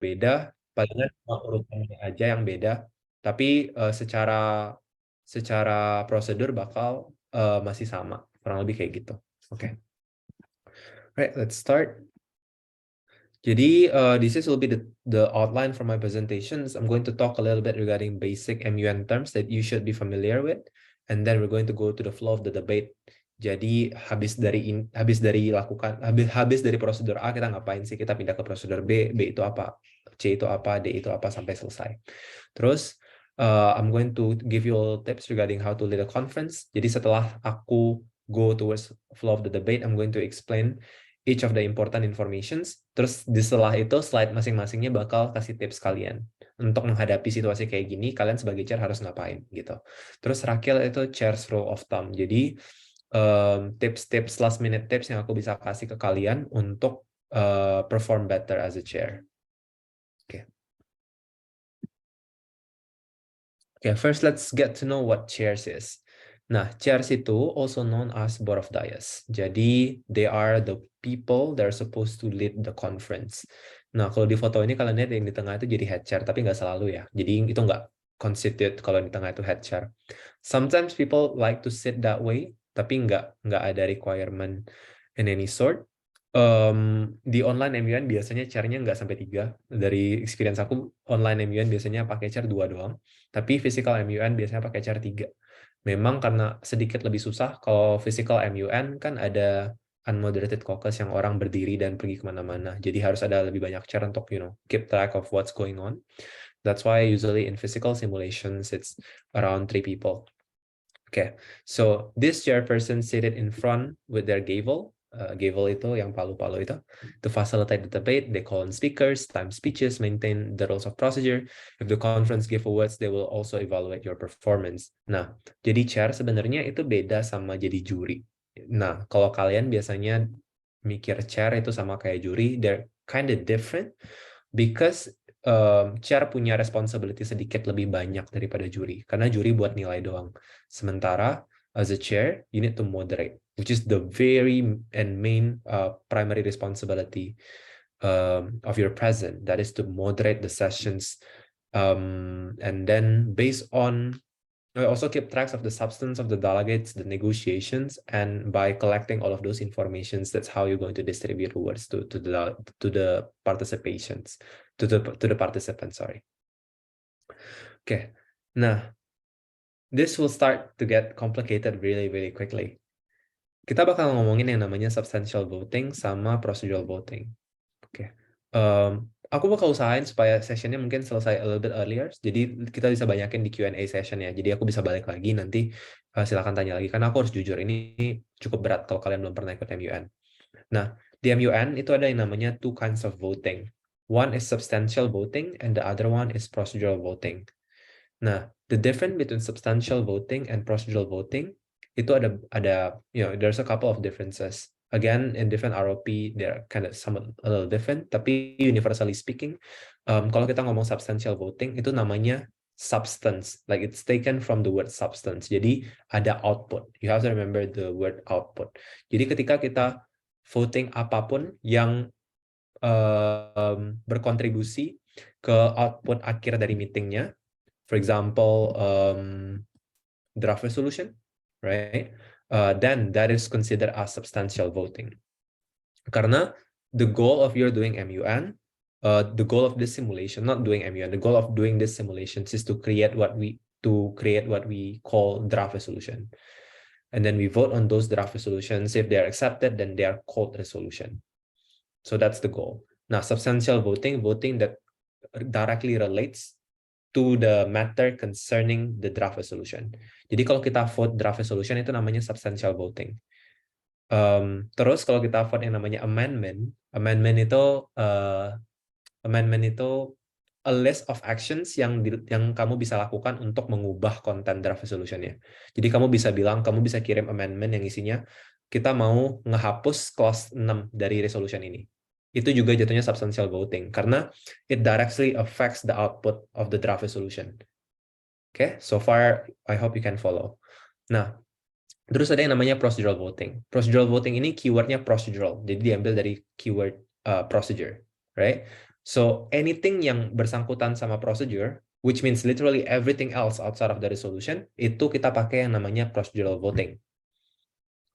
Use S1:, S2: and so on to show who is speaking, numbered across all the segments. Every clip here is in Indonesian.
S1: beda, palingan cuma urutannya aja yang beda, tapi secara prosedur bakal masih sama, kurang lebih kayak gitu. Oke. Right, let's start. Jadi, this will be the outline for my presentations. I'm going to talk a little bit regarding basic MUN terms that you should be familiar with, and then we're going to go to the flow of the debate. Jadi habis dari prosedur A kita ngapain sih? Kita pindah ke prosedur B, B itu apa, C itu apa, D itu apa sampai selesai. Terus I'm going to give you all tips regarding how to lead a conference. Jadi setelah aku go towards flow of the debate, I'm going to explain each of the important informations. Terus di setelah itu slide masing-masingnya bakal kasih tips kalian untuk menghadapi situasi kayak gini. Kalian sebagai chair harus ngapain gitu. Terus terakhir itu chair's rule of thumb. Jadi tips-tips last minute tips yang aku bisa kasih ke kalian untuk perform better as a chair. Oke. Okay, first let's get to know what chairs is. Nah, chairs itu also known as board of dais. Jadi, they are the people that are supposed to lead the conference. Nah, kalau di foto ini kalian lihat yang di tengah itu jadi head chair, tapi nggak selalu ya. Jadi, itu nggak constitute kalau di tengah itu head chair. Sometimes people like to sit that way, tapi nggak ada requirement in any sort. Di online MUN biasanya chairnya nggak sampai 3. Dari experience aku, online MUN biasanya pakai chair 2 doang. Tapi physical MUN biasanya pakai chair 3. Memang karena sedikit lebih susah, kalau physical MUN kan ada unmoderated caucus yang orang berdiri dan pergi kemana-mana. Jadi harus ada lebih banyak chair untuk, keep track of what's going on. That's why usually in physical simulations, it's around 3 people. Okay, so this chairperson seated in front with their gavel. Gavel itu yang palu-palu itu. To facilitate the debate, they call on speakers, time speeches, maintain the rules of procedure. If the conference give awards, they will also evaluate your performance. Nah, jadi chair sebenarnya itu beda sama jadi juri. Nah, kalau kalian biasanya mikir chair itu sama kayak juri, they're kind of different because chair punya responsibility sedikit lebih banyak daripada juri, karena juri buat nilai doang. Sementara as a chair, you need to moderate, which is the very and main primary responsibility of your present. That is to moderate the sessions, and then based on also keep track of the substance of the delegates, the negotiations, and by collecting all of those informations, that's how you're going to distribute awards to the participations, to the participants. Sorry. Okay. Nah, this will start to get complicated really, really quickly. Kita bakal ngomongin yang namanya substantial voting sama procedural voting. Oke. Aku bakal usahain supaya sessionnya mungkin selesai a little bit earlier. Jadi kita bisa banyakin di Q&A session ya. Jadi aku bisa balik lagi nanti silakan tanya lagi. Karena aku harus jujur, ini cukup berat kalau kalian belum pernah ikut MUN. Nah, di MUN itu ada yang namanya two kinds of voting. One is substantial voting and the other one is procedural voting. Nah, the difference between substantial voting and procedural voting itu ada there's a couple of differences. Again, in different ROP, they're kind of somewhat a little different. Tapi universally speaking, kalau kita ngomong substantial voting, itu namanya substance. Like it's taken from the word substance. Jadi ada output. You have to remember the word output. Jadi ketika kita voting apapun yang berkontribusi ke output akhir dari meetingnya, for example, draft resolution, right? Then that is considered as substantial voting. Karena the goal of your doing MUN, the goal of this simulation, not doing MUN, the goal of doing this simulations is to create what we call draft resolution. And then we vote on those draft resolutions. If they are accepted, then they are called resolution. So that's the goal. Now, substantial voting that directly relates to the matter concerning the draft resolution. Jadi kalau kita vote draft resolution itu namanya substantial voting. Terus kalau kita vote yang namanya amendment itu a list of actions yang kamu bisa lakukan untuk mengubah konten draft resolution-nya. Jadi kamu bisa kirim amendment yang isinya kita mau ngehapus clause 6 dari resolution ini. Itu juga jatuhnya substantial voting karena it directly affects the output of the draft resolution. Okay, so far I hope you can follow. Nah, terus ada yang namanya procedural voting. Procedural voting ini keywordnya procedural, jadi diambil dari keyword procedure, right? So anything yang bersangkutan sama procedure, which means literally everything else outside of the resolution, itu kita pakai yang namanya procedural voting.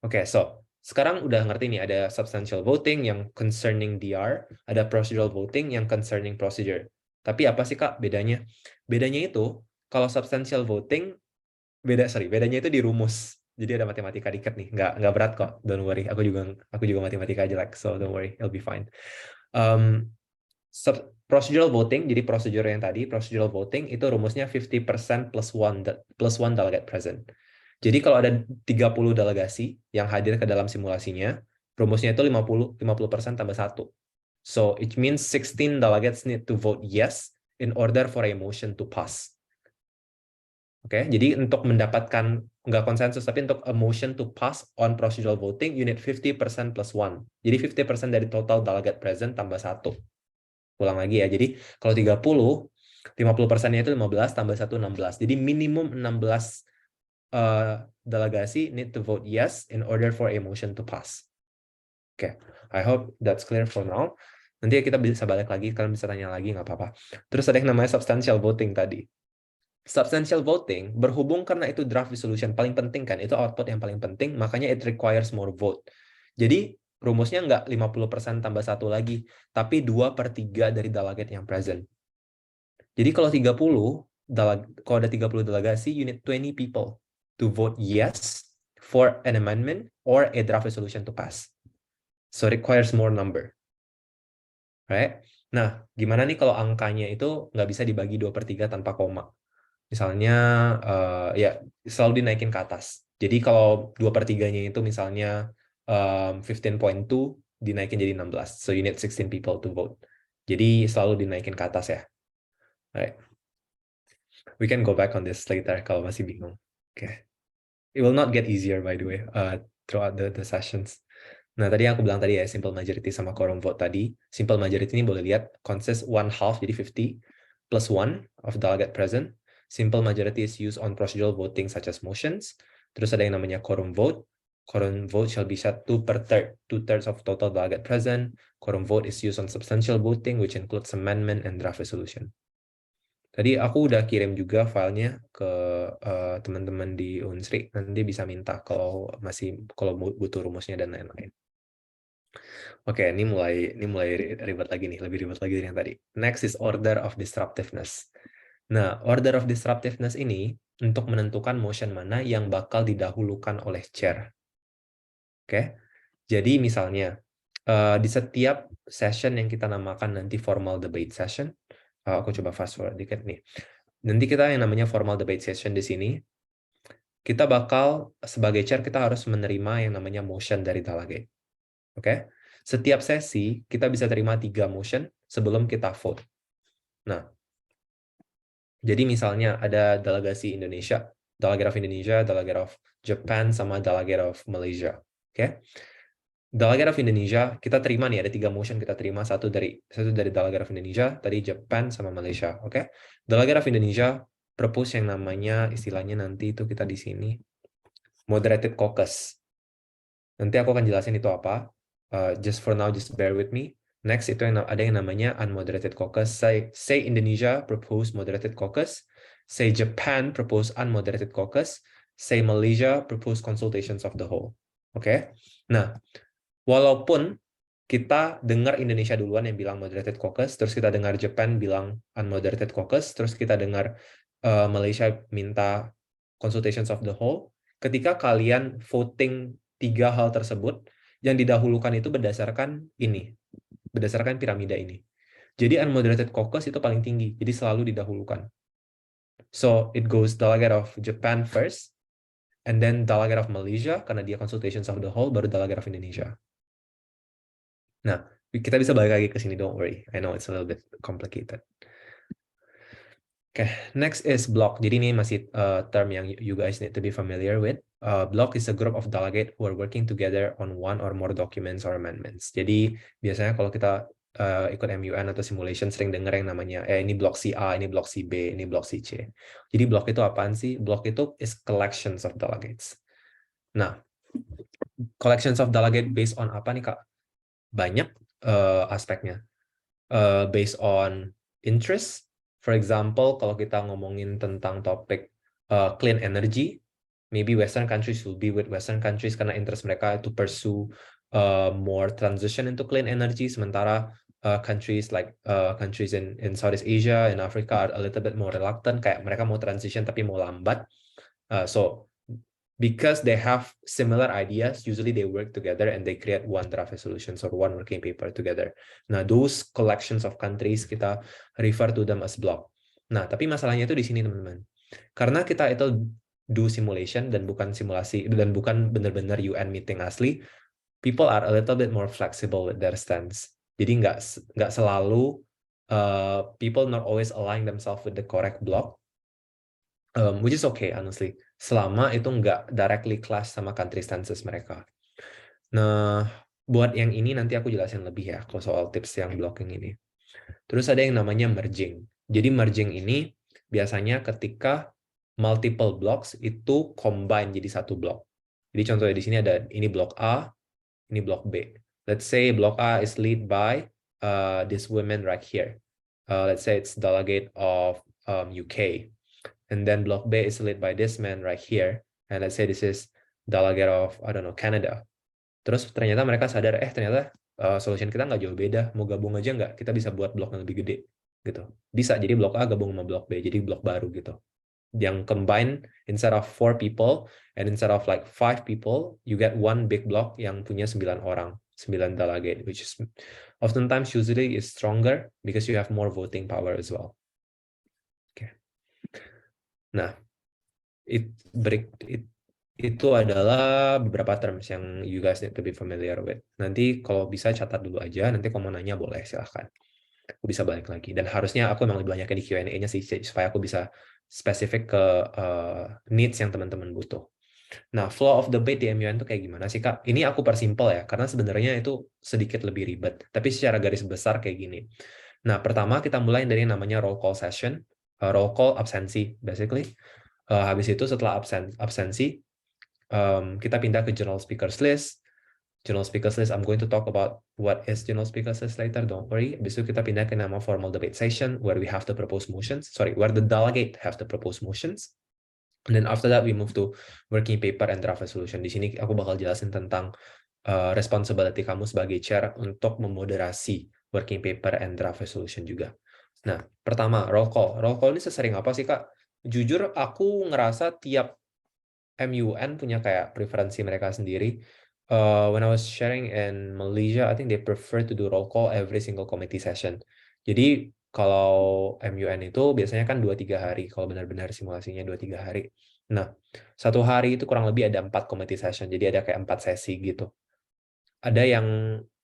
S1: Oke, so sekarang udah ngerti nih, ada substantial voting yang concerning DR, ada procedural voting yang concerning procedure. Tapi apa sih Kak bedanya? Bedanya itu, kalau substantial voting, bedanya itu di rumus. Jadi ada matematika dikit nih, nggak berat kok, don't worry. Aku juga matematika aja, like, so don't worry, it'll be fine. Procedural voting, jadi prosedur yang tadi, procedural voting itu rumusnya 50% plus one delegate present. Jadi kalau ada 30 delegasi yang hadir ke dalam simulasinya, rumusnya itu 50% tambah 1. So it means 16 delegates need to vote yes in order for a motion to pass. Oke, jadi untuk mendapatkan, nggak konsensus, tapi untuk a motion to pass on procedural voting, you need 50% plus 1. Jadi 50% dari total delegate present tambah 1. Ulang lagi ya, jadi kalau 50%-nya itu 15 tambah 1, 16. Jadi minimum 16 delegasi need to vote yes in order for a motion to pass. Oke, I hope that's clear for now. Nanti kita bisa balik lagi, kalian bisa tanya lagi, nggak apa-apa. Terus ada yang namanya substantial voting tadi. Substantial voting, berhubung karena itu draft resolution paling penting kan, itu output yang paling penting, makanya it requires more vote. Jadi rumusnya nggak 50% tambah 1 lagi, tapi 2/3 dari delegate yang present. Jadi kalau 30 delegasi, you need 20 people to vote yes for an amendment or a draft resolution to pass. So it requires more number. Right? Nah, gimana nih kalau angkanya itu nggak bisa dibagi 2/3 tanpa koma? Misalnya, ya selalu dinaikin ke atas. Jadi kalau 2/3-nya itu misalnya 15.2, dinaikin jadi 16. So you need 16 people to vote. Jadi selalu dinaikin ke atas ya. Right. We can go back on this later kalau masih bingung. Okay. It will not get easier by the way throughout the sessions. Nah, tadi yang aku bilang tadi ya, simple majority sama quorum vote tadi. Simple majority ini boleh lihat consists 1/2, jadi 50 plus 1 of delegate present. Simple majority is used on procedural voting such as motions. Terus ada yang namanya quorum vote. Quorum vote shall be set 2/3 of total delegate present. Quorum vote is used on substantial voting, which includes amendment and draft resolution. Tadi aku udah kirim juga filenya ke teman-teman di Unsri. Nanti bisa minta kalau butuh rumusnya dan lain-lain. Oke, ini mulai ribet lagi nih, lebih ribet lagi dari yang tadi. Next is order of disruptiveness. Nah, order of disruptiveness ini untuk menentukan motion mana yang bakal didahulukan oleh chair. Oke, jadi misalnya di setiap session yang kita namakan nanti formal debate session, aku coba fast forward dikit nih. Nanti kita yang namanya formal debate session di sini, kita bakal sebagai chair kita harus menerima yang namanya motion dari delegate. Oke? Setiap sesi kita bisa terima 3 motion sebelum kita vote. Nah, jadi misalnya ada delegasi Indonesia, delegate of Indonesia, delegate of Japan, sama delegate of Malaysia. Oke? Delegate of Indonesia, kita terima nih, ada 3 motion kita terima, satu dari delegate of Indonesia, tadi Japan sama Malaysia. Oke? Delegate of Indonesia propose yang namanya, istilahnya nanti itu kita di sini, moderated caucus. Nanti aku akan jelasin itu apa. Just for now, just bear with me. Next, itu ada yang namanya unmoderated caucus. Say Indonesia propose moderated caucus. Say Japan propose unmoderated caucus. Say Malaysia propose consultations of the whole. Oke? Nah, walaupun kita dengar Indonesia duluan yang bilang moderated caucus, terus kita dengar Japan bilang unmoderated caucus, terus kita dengar Malaysia minta consultations of the whole, ketika kalian voting 3 hal tersebut, yang didahulukan itu berdasarkan piramida ini. Jadi unmoderated caucus itu paling tinggi, jadi selalu didahulukan. So it goes delegate of Japan first, and then delegate of Malaysia, karena dia consultations of the whole, baru delegate of Indonesia. Nah, kita bisa balik lagi ke sini, don't worry. I know it's a little bit complicated. Okay, next is block. Jadi ini masih term yang you guys need to be familiar with. Block is a group of delegate who are working together on one or more documents or amendments. Jadi biasanya kalau kita ikut MUN atau simulation sering dengar yang namanya ini blok si A, ini blok si B, ini blok si C. Jadi block itu apaan sih? Block itu is collections of delegates. Nah, collections of delegate based on apa nih Kak? Banyak aspeknya. based on interest. For example, kalau kita ngomongin tentang topik clean energy, maybe Western countries will be with Western countries karena interest mereka to pursue more transition into clean energy, sementara countries like countries in Southeast Asia and Africa are a little bit more reluctant, kayak mereka mau transition tapi mau lambat. So because they have similar ideas, usually they work together and they create one draft resolutions or one working paper together. Nah, those collections of countries kita refer to them as block. Nah, tapi masalahnya itu di sini teman-teman. Karena kita itu do simulation dan bukan simulasi dan bukan benar-benar UN meeting asli, people are a little bit more flexible with their stance. Jadi nggak selalu people not always align themselves with the correct block. Which is okay, honestly. Selama itu nggak directly clash sama country stances mereka. Nah, buat yang ini nanti aku jelasin lebih ya, kalau soal tips yang blocking ini. Terus ada yang namanya merging. Jadi merging ini biasanya ketika multiple blocks itu combine jadi satu block. Jadi contohnya di sini ada ini blok A, ini blok B. Let's say blok A is lead by this woman right here. Let's say it's delegate of UK. And then block B is led by this man right here. And let's say this is delegate of, I don't know, Canada. Terus ternyata mereka sadar, ternyata solution kita nggak jauh beda. Mau gabung aja nggak? Kita bisa buat blok yang lebih gede. Gitu. Bisa, jadi blok A gabung sama blok B. Jadi blok baru gitu. Yang combine, instead of 4 people, and instead of like 5 people, you get one big block yang punya 9 orang. 9 delegate, which is oftentimes usually is stronger because you have more voting power as well. Nah, itu adalah beberapa terms yang you guys need to be familiar with. Nanti kalau bisa catat dulu aja, nanti kalau mau nanya boleh, silahkan. Aku bisa balik lagi. Dan harusnya aku emang lebih banyak di Q&A-nya sih, supaya aku bisa spesifik ke needs yang teman-teman butuh. Nah, flow of debate di MUN itu kayak gimana sih, Kak? Ini aku persimpel ya, karena sebenarnya itu sedikit lebih ribet. Tapi secara garis besar kayak gini. Nah, pertama kita mulai dari yang namanya roll call session. Roll call absensi, basically. Habis itu setelah absensi, kita pindah ke general speakers list. General speakers list, I'm going to talk about what is general speakers list later, don't worry. Habis itu kita pindah ke nama formal debate session, where we have the proposed motions. Sorry, where the delegate have the proposed motions. And then after that, we move to working paper and draft resolution. Di sini aku bakal jelasin tentang responsibility kamu sebagai chair untuk memoderasi working paper and draft resolution juga. Nah, pertama, roll call. Roll call ini sesering apa sih, Kak? Jujur, aku ngerasa tiap MUN punya kayak preferensi mereka sendiri. When I was sharing in Malaysia, I think they prefer to do roll call every single committee session. Jadi kalau MUN itu biasanya kan 2-3 hari, kalau benar-benar simulasinya 2-3 hari. Nah, satu hari itu kurang lebih ada 4 committee session, jadi ada kayak 4 sesi gitu. Ada yang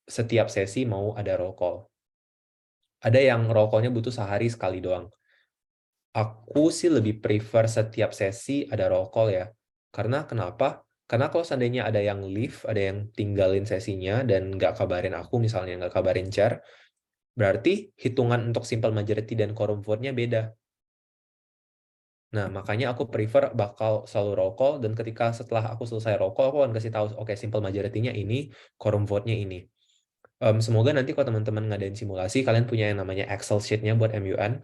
S1: setiap sesi mau ada roll call. Ada yang roll call-nya butuh sehari sekali doang. Aku sih lebih prefer setiap sesi ada roll call ya. Karena kenapa? Karena kalau seandainya ada yang leave, ada yang tinggalin sesinya dan nggak kabarin aku, misalnya nggak kabarin chair, berarti hitungan untuk simple majority dan quorum vote-nya beda. Nah, makanya aku prefer bakal selalu roll call, dan ketika setelah aku selesai roll call, aku akan kasih tahu, oke, simple majority-nya ini, quorum vote-nya ini. Semoga nanti kalau teman-teman ngadain simulasi, kalian punya yang namanya Excel sheet-nya buat MUN.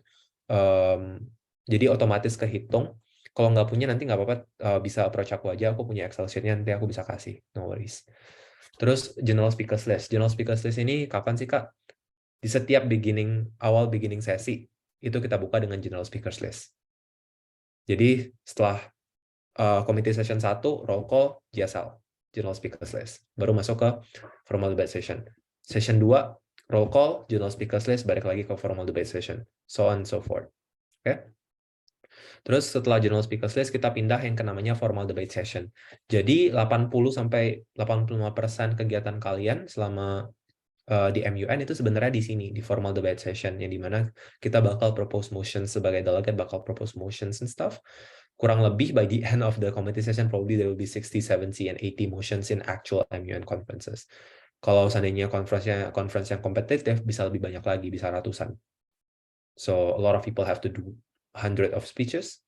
S1: Jadi otomatis kehitung. Kalau nggak punya, nanti nggak apa-apa, bisa approach aku aja, aku punya Excel sheet-nya, nanti aku bisa kasih, no worries. Terus general speakers list. General speakers list ini kapan sih, Kak? Di setiap awal beginning sesi, itu kita buka dengan general speakers list. Jadi setelah committee session 1, roll call, GSL, general speakers list. Baru masuk ke formal debate session. Session 2, roll call, general speakers list, balik lagi ke formal debate session. So on and so forth. Oke? Terus setelah general speakers list, kita pindah yang ke namanya formal debate session. Jadi 80-85% kegiatan kalian selama di MUN itu sebenarnya di sini, di formal debate session, yang dimana kita bakal propose motions sebagai delegate, bakal propose motions and stuff. Kurang lebih by the end of the committee session, probably there will be 60, 70, and 80 motions in actual MUN conferences. Kalau seandainya conference yang kompetitif, bisa lebih banyak lagi, bisa ratusan. So a lot of people have to do 100 of speeches.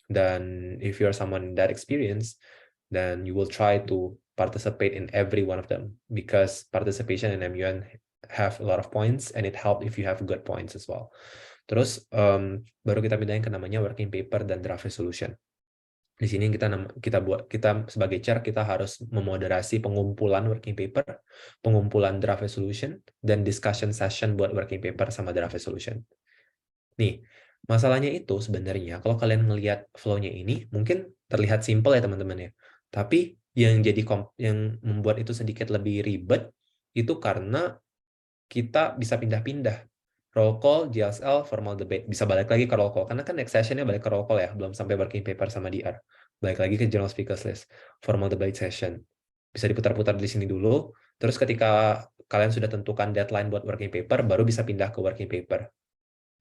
S1: Dan if you're someone that experienced, then you will try to participate in every one of them, because participation in MUN have a lot of points, and it help if you have good points as well. Terus baru kita pindahin ke namanya working paper dan draft resolution. Di sini kita sebagai chair kita harus memoderasi pengumpulan working paper, pengumpulan draft resolution, dan discussion session buat working paper sama draft resolution. Nih, masalahnya itu sebenarnya kalau kalian ngelihat flow-nya ini mungkin terlihat simple ya teman-teman ya. Tapi yang membuat itu sedikit lebih ribet itu karena kita bisa pindah-pindah. Roll call, GSL, formal debate. Bisa balik lagi ke roll call. Karena kan next sessionnya balik ke roll call ya. Belum sampai working paper sama DR. Balik lagi ke general speakers list. Formal debate session. Bisa diputar-putar di sini dulu. Terus ketika kalian sudah tentukan deadline buat working paper, baru bisa pindah ke working paper.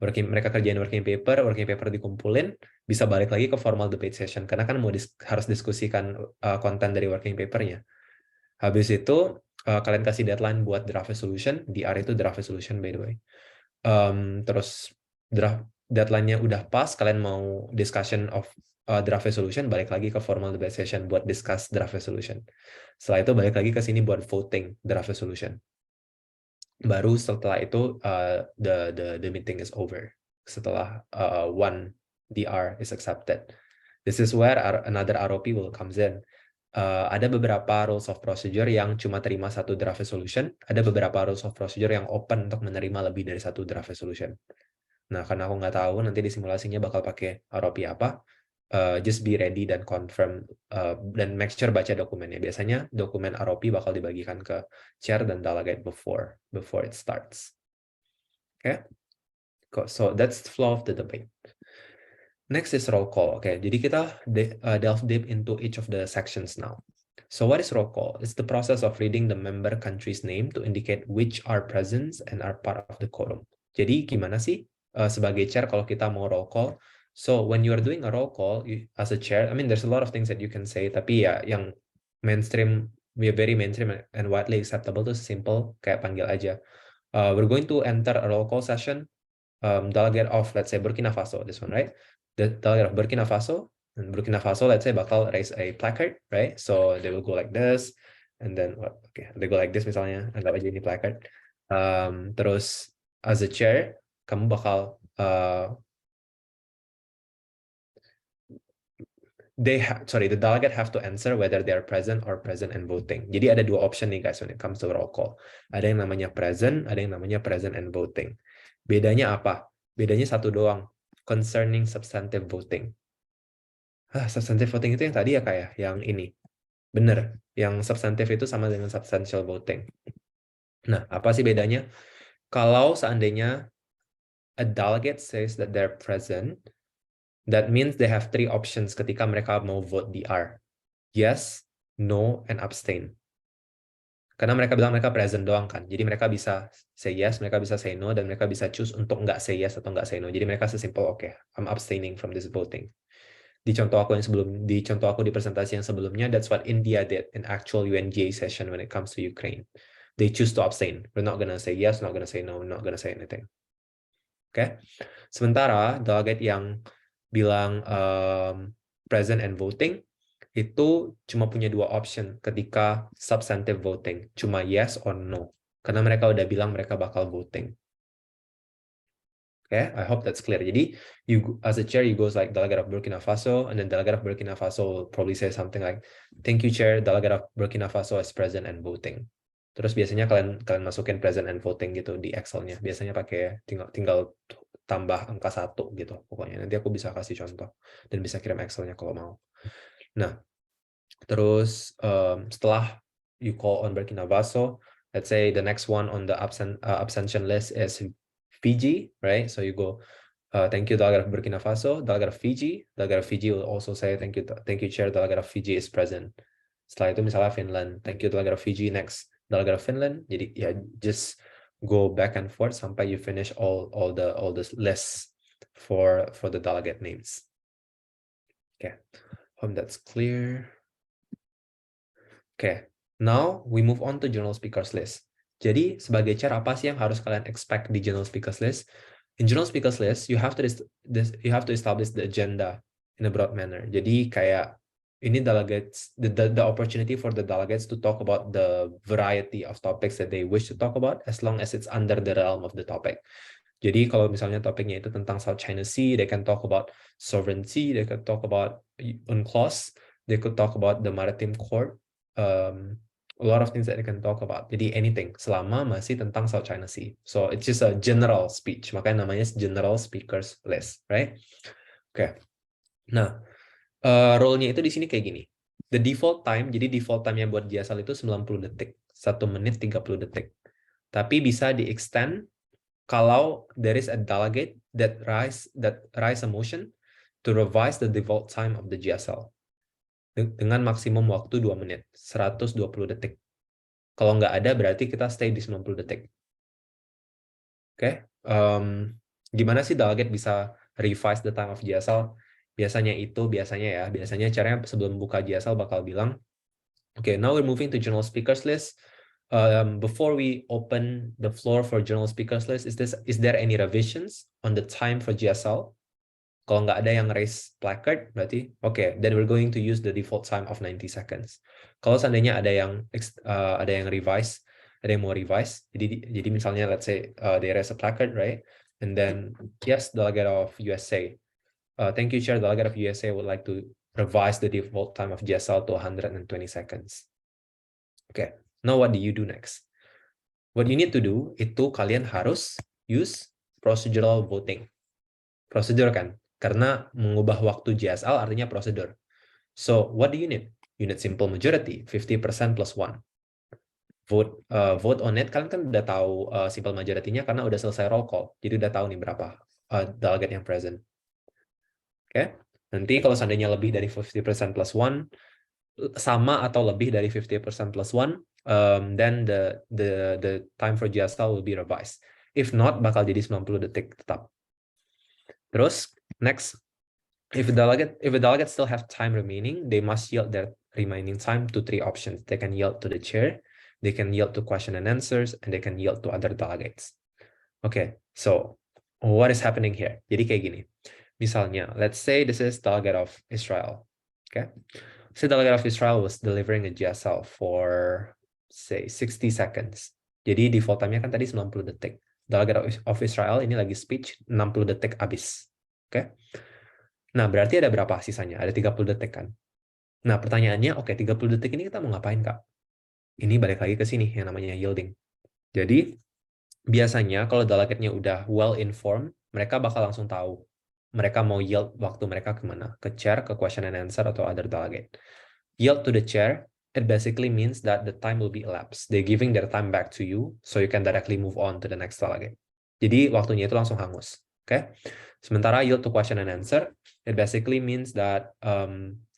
S1: Mereka kerjain working paper dikumpulin, bisa balik lagi ke formal debate session. Karena kan harus diskusikan konten dari working papernya. Habis itu, kalian kasih deadline buat draft resolution. DR itu draft resolution by the way. Terus deadline-nya udah pas, kalian mau discussion of draft resolution, balik lagi ke formal debate session buat discuss draft resolution. Setelah itu balik lagi ke sini buat voting draft resolution. Baru setelah itu the meeting is over. Setelah one DR is accepted. This is where another ROP will comes in. Ada beberapa rules of procedure yang cuma terima satu draft resolution, ada beberapa rules of procedure yang open untuk menerima lebih dari satu draft resolution. Nah, karena aku nggak tahu nanti di simulasinya bakal pakai ROP apa, just be ready dan confirm, dan make sure baca dokumennya. Biasanya dokumen ROP bakal dibagikan ke chair dan delegate before it starts. Okay? So that's the flow of the debate. Next is roll call. Okay, jadi kita delve deep into each of the sections now. So what is roll call? It's the process of reading the member country's name to indicate which are present and are part of the quorum. Jadi gimana sih sebagai chair kalau kita mau roll call? So when you are doing a roll call as a chair, I mean there's a lot of things that you can say, tapi ya yang mainstream, very mainstream and widely acceptable tuh simple kayak panggil aja. We're going to enter a roll call session. Delegate of, let's say, Burkina Faso, this one, right? The delegate of Burkina Faso, and Burkina Faso, let's say, bakal raise a placard, right? So they will go like this, and then, okay, they go like this misalnya, anggap aja ini placard. Terus, as a chair, kamu bakal, the delegate have to answer whether they are present or present and voting. Jadi ada dua option nih guys when it comes to roll call. Ada yang namanya present, ada yang namanya present and voting. Bedanya apa? Bedanya satu doang, concerning substantive voting. Substantive voting itu yang tadi ya kayak yang ini. Bener, yang substantive itu sama dengan substantial voting. Nah, apa sih bedanya? Kalau seandainya a delegate says that they're present, that means they have three options ketika mereka mau vote DR. Yes, no, and abstain. Karena mereka bilang mereka present doang kan. Jadi mereka bisa say yes, mereka bisa say no, dan mereka bisa choose untuk nggak say yes atau nggak say no. Jadi mereka sesimpel, okay, I'm abstaining from this voting. Di contoh aku di presentasi yang sebelumnya, that's what India did in actual UNGA session when it comes to Ukraine. They choose to abstain. We're not gonna say yes, not gonna say no, not gonna say anything. Okay? Sementara delegate yang bilang present and voting, itu cuma punya dua option ketika substantive voting, cuma yes or no, karena mereka udah bilang mereka bakal voting. Okay, I hope that's clear. Jadi you as a chair, you goes like delegate of Burkina Faso, and then delegate of Burkina Faso will probably say something like, "Thank you, chair. Delegate of Burkina Faso is present and voting." Terus biasanya kalian masukin present and voting gitu di Excel-nya. Biasanya pakai tinggal tambah angka 1 gitu. Pokoknya nanti aku bisa kasih contoh dan bisa kirim Excel-nya kalau mau. Nah, terus setelah you call on Burkina Faso, let's say the next one on the abstention list is Fiji, right? So you go, thank you, delegate of Burkina Faso, delegate of Fiji. Delegate of Fiji will also say, thank you, chair, delegate of Fiji is present. Setelah itu misalnya Finland, thank you, delegate of Fiji, next, delegate of Finland. Jadi ya, just go back and forth sampai you finish all the lists for the delegate names. Okay, hope that's clear. Okay, now we move on to general speakers list. Jadi sebagai chair, apa sih yang harus kalian expect di general speakers list? In general speakers list, you have to establish the agenda in a broad manner. Jadi kayak Ini delegates the opportunity for the delegates to talk about the variety of topics that they wish to talk about as long as it's under the realm of the topic. Jadi kalau misalnya topiknya itu tentang South China Sea, they can talk about sovereignty, they could talk about UNCLOS, they could talk about the Maritime Court, a lot of things that they can talk about. Jadi anything selama masih tentang South China Sea. So it's just a general speech, makanya namanya general speakers list, right? Oke. Nah, role-nya itu di sini kayak gini. The default time, jadi default time-nya buat JSL itu 90 detik. 1 menit 30 detik. Tapi bisa di-extend kalau there is a delegate that rise a motion to revise the default time of the GSL. Dengan maksimum waktu 2 menit, 120 detik. Kalau nggak ada, berarti kita stay di 90 detik. Oke? Gimana sih delegate bisa revise the time of GSL? Biasanya caranya sebelum buka GSL bakal bilang, okay, now we're moving to general speakers list. Before we open the floor for general speakers list, is there any revisions on the time for GSL? Kalau nggak ada yang raise placard, berarti okay, then we're going to use the default time of 90 seconds. Kalau seandainya ada yang revise, ada yang mau revise, jadi misalnya let's say they raise a placard, right? And then yes, delegate of USA. Thank you, Chair. Delegate of USA would like to revise the default time of GSL to 120 seconds. Okay, now what do you do next? What you need to do, itu kalian harus use procedural voting. Prosedur kan? Karena mengubah waktu GSL artinya prosedur. So, what do you need? You need simple majority, 50% plus 1. Vote on it, kalian kan udah tahu simple majority-nya karena udah selesai roll call. Jadi udah tahu nih berapa delegate yang present. Oke? Nanti kalau seandainya lebih dari 50% plus 1, sama atau lebih dari 50% plus 1, then the time for GSL will be revised. If not, bakal jadi 90 detik tetap. Terus, next, if the delegate still have time remaining, they must yield their remaining time to 3 options. They can yield to the chair, they can yield to question and answers, and they can yield to other delegates. Okay, so what is happening here? Jadi kayak gini. Misalnya, let's say this is delegate of Israel. Okay, say delegate of Israel was delivering a GSL for say 60 seconds. Jadi default time-nya kan tadi 90 detik. Delegate of Israel ini lagi speech 60 detik habis. Oke. Nah, berarti ada berapa sisanya? Ada 30 detik kan? Nah, pertanyaannya, oke, 30 detik ini kita mau ngapain, Kak? Ini balik lagi ke sini, yang namanya yielding. Jadi, biasanya kalau delegate-nya udah well-informed, mereka bakal langsung tahu mereka mau yield waktu mereka kemana? Ke chair, ke question and answer, atau other delegate. Yield to the chair, it basically means that the time will be elapsed. They're giving their time back to you, so you can directly move on to the next delegate. Jadi, waktunya itu langsung hangus. Oke? Sementara yield to question and answer, it basically means that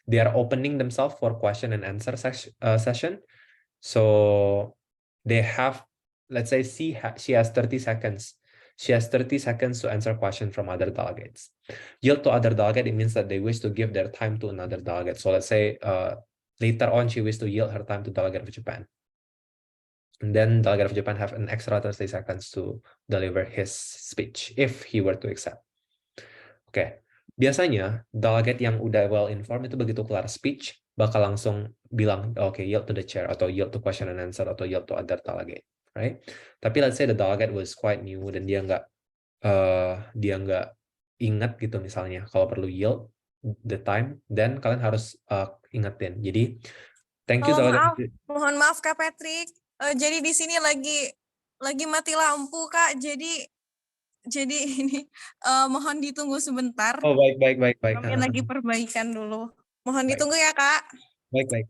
S1: they are opening themselves for question and answer session. So they have, let's say she has 30 seconds. She has 30 seconds to answer questions from other delegates. Yield to other delegate, it means that they wish to give their time to another delegate. So let's say later on she wishes to yield her time to delegate of Japan. And then delegate of Japan have an extra 30 seconds to deliver his speech if he were to accept. Oke, biasanya delegate yang udah well informed itu begitu kelar speech bakal langsung bilang oke, yield to the chair atau yield to question and answer atau yield to other delegate, right? Tapi let's say the delegate was quite new dan dia nggak ingat gitu misalnya kalau perlu yield the time, then kalian harus ingetin. Jadi thank you delegate.
S2: Mohon maaf Kak Patrick. Jadi di sini lagi mati lampu Kak. Jadi ini mohon ditunggu sebentar.
S1: Oh, baik.
S2: Kami lagi perbaikan dulu. Mohon ditunggu ya Kak.
S1: Baik.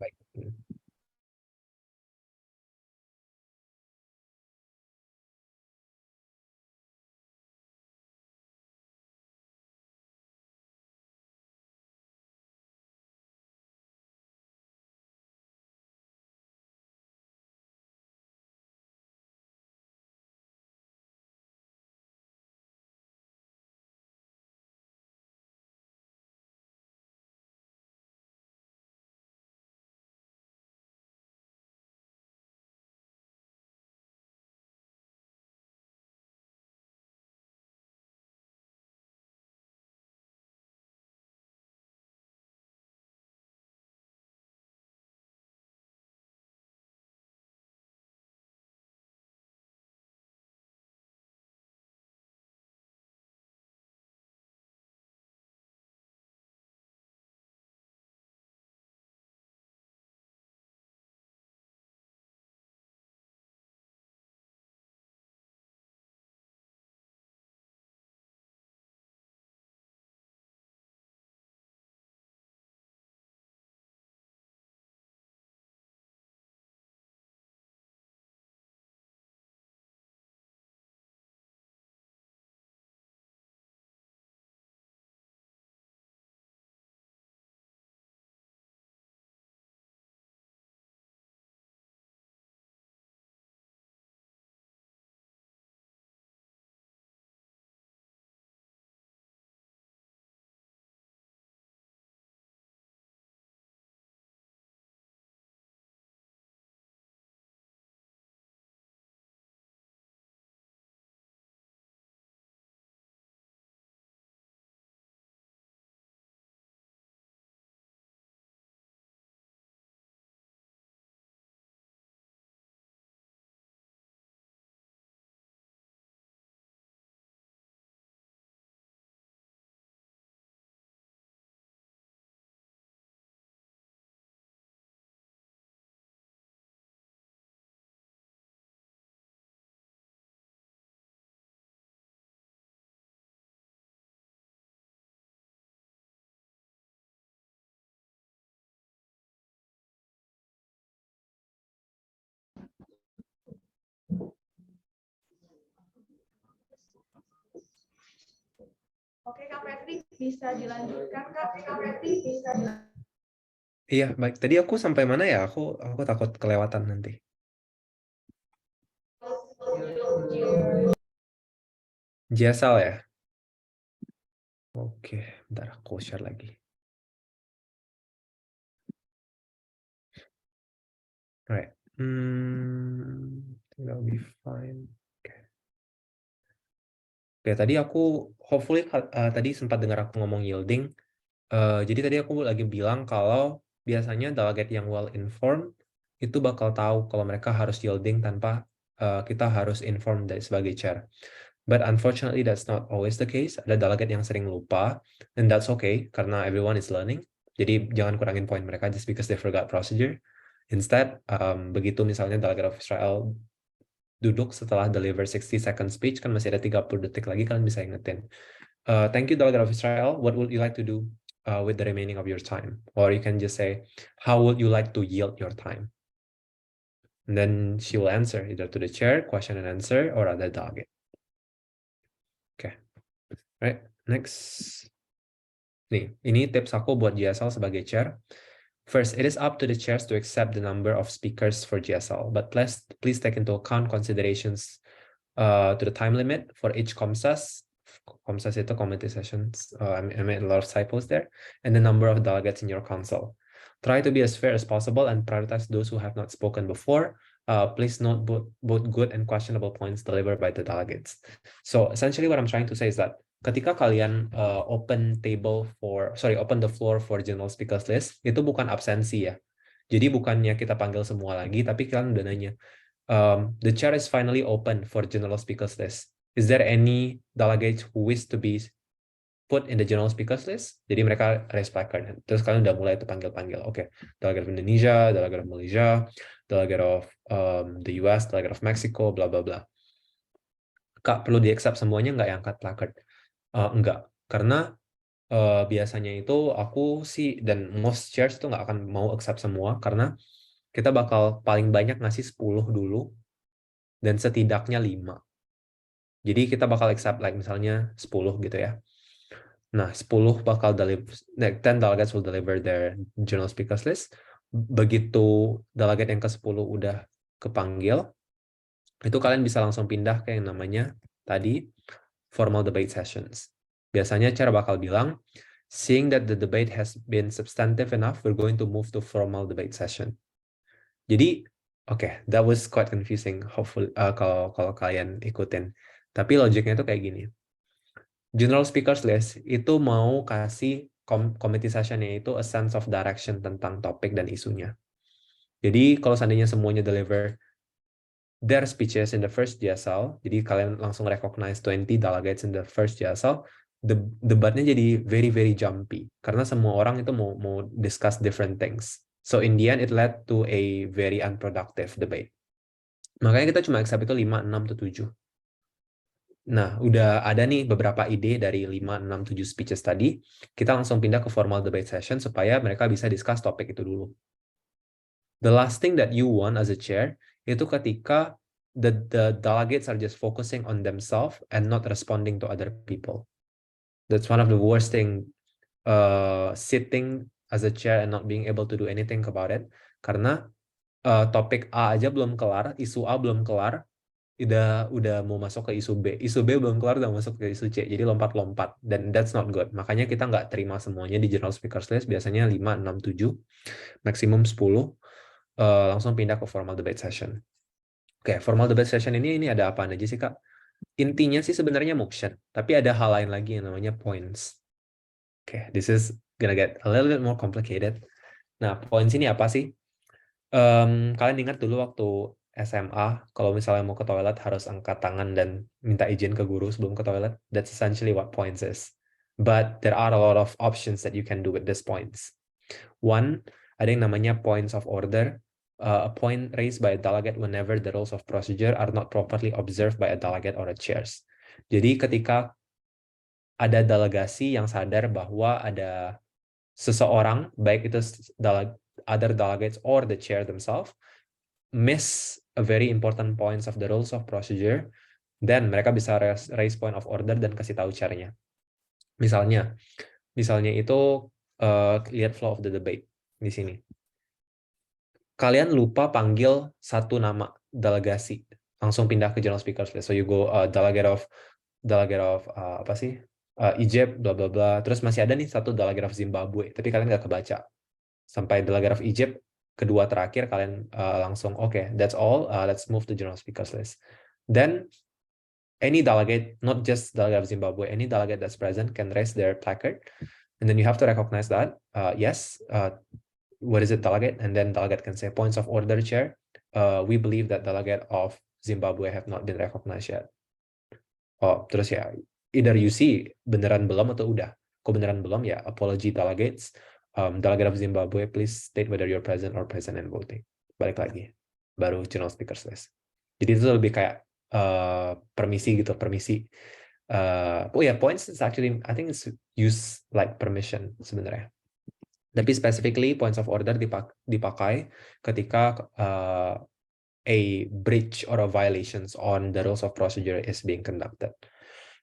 S3: Oke, Kak Patrick, bisa dilanjutkan, Kak.
S1: Iya, baik. Tadi aku sampai mana ya? Aku takut kelewatan nanti. Jiasal ya? Oke, bentar aku share lagi. Alright. That'll be fine. Oke, tadi aku hopefully tadi sempat dengar aku ngomong yielding. Jadi tadi aku lagi bilang kalau biasanya delegate yang well informed itu bakal tahu kalau mereka harus yielding tanpa kita harus inform dari sebagai chair. But unfortunately that's not always the case. Ada delegate yang sering lupa, and that's okay karena everyone is learning. Jadi jangan kurangin poin mereka just because they forgot procedure. Instead, begitu misalnya delegate of Israel duduk setelah deliver 60 second speech, kan masih ada 30 detik lagi, kalian bisa ingetin. Thank you, delegate of Israel. What would you like to do with the remaining of your time? Or you can just say, how would you like to yield your time? And then she will answer either to the chair, question and answer, or other delegate. Okay, right. Next. Nih, ini tips aku buat GSL sebagai chair. First, it is up to the chairs to accept the number of speakers for GSL, but please take into account considerations to the time limit for each ComSes. ComSes itu committee sessions. I made a lot of typos there, and the number of delegates in your council. Try to be as fair as possible and prioritize those who have not spoken before. Please note both good and questionable points delivered by the delegates. So essentially what I'm trying to say is that ketika kalian open the floor for general speakers list, itu bukan absensi ya. Jadi bukannya kita panggil semua lagi, tapi kalian udah nanya, the chair is finally open for general speakers list. Is there any delegates who wish to be put in the general speakers list? Jadi mereka raise placard. Terus kalian udah mulai itu panggil-panggil. Oke, delegate of Indonesia, delegate of Malaysia, delegate of the US, delegate of Mexico, bla bla bla. Kak, perlu di-accept semuanya nggak yang angkat placard? Enggak, karena biasanya itu aku sih dan most chairs itu nggak akan mau accept semua karena kita bakal paling banyak ngasih 10 dulu dan setidaknya 5. Jadi kita bakal accept like misalnya 10 gitu ya. Nah, 10 bakal deliver, 10 delegates will deliver their general speakers list. Begitu delegate yang ke-10 udah kepanggil, itu kalian bisa langsung pindah ke yang namanya tadi formal debate sessions. Biasanya cara bakal bilang, seeing that the debate has been substantive enough, we're going to move to formal debate session. Jadi, okay, that was quite confusing. Hopefully, kalau kalian ikutin. Tapi logiknya itu kayak gini. General speakers list itu mau kasih committee session-nya itu a sense of direction tentang topik dan isunya. Jadi kalau seandainya semuanya deliver their speeches in the first JSL, jadi kalian langsung recognize 20 delegates in the first JSL, debatnya jadi very very jumpy karena semua orang itu mau discuss different things. So in the end it led to a very unproductive debate. Makanya kita cuma accept itu 5, 6, atau 7. Nah, udah ada nih beberapa ide dari 5, 6, 7 speeches tadi. Kita langsung pindah ke formal debate session supaya mereka bisa discuss topik itu dulu. The last thing that you want as a chair itu ketika the delegates are just focusing on themselves and not responding to other people. That's one of the worst thing, sitting as a chair and not being able to do anything about it. Karena topik A aja belum kelar, isu A belum kelar, udah mau masuk ke isu B. Isu B belum kelar udah masuk ke isu C. Jadi lompat-lompat. Dan that's not good. Makanya kita nggak terima semuanya di general speakers list. Biasanya 5, 6, 7. Maksimum 10. Langsung pindah ke formal debate session. Oke, formal debate session ini ada apa aja sih, Kak? Intinya sih sebenarnya motion. Tapi ada hal lain lagi yang namanya points. Oke, this is gonna get a little bit more complicated. Nah, points ini apa sih? Kalian ingat dulu waktu SMA, kalau misalnya mau ke toilet harus angkat tangan dan minta izin ke guru sebelum ke toilet. That's essentially what points is. But there are a lot of options that you can do with these points. One, ada yang namanya points of order. A point raised by a delegate whenever the rules of procedure are not properly observed by a delegate or a chairs. Jadi ketika ada delegasi yang sadar bahwa ada seseorang, baik itu other delegates or the chair themselves, miss a very important points of the rules of procedure, then mereka bisa raise point of order dan kasih tahu chairnya. Misalnya itu lihat flow of the debate di sini. Kalian lupa panggil satu nama delegasi, langsung pindah ke general speakers list. So you go delegate of apa sih? Egypt, bla bla bla. Terus masih ada nih satu delegate of Zimbabwe, tapi kalian nggak kebaca. Sampai delegate of Egypt kedua terakhir kalian langsung okay, that's all. Let's move to general speakers list. Then any delegate, not just delegate of Zimbabwe, any delegate that's present can raise their placard, and then you have to recognize that yes, what is it, delegate, and then delegate can say points of order, chair. We believe that delegate of Zimbabwe have not been recognized yet. Oh, terus ya, either you see beneran belum atau udah. Kok beneran belum ya, apology delegates. Delegate of Zimbabwe, please state whether you're present or present and voting. Balik lagi, baru general speakers list. Jadi itu lebih kayak permisi gitu, permisi. Oh ya, points is actually, I think it's used like permission sebenarnya. Tapi specifically points of order dipakai ketika a breach or a violations on the rules of procedure is being conducted.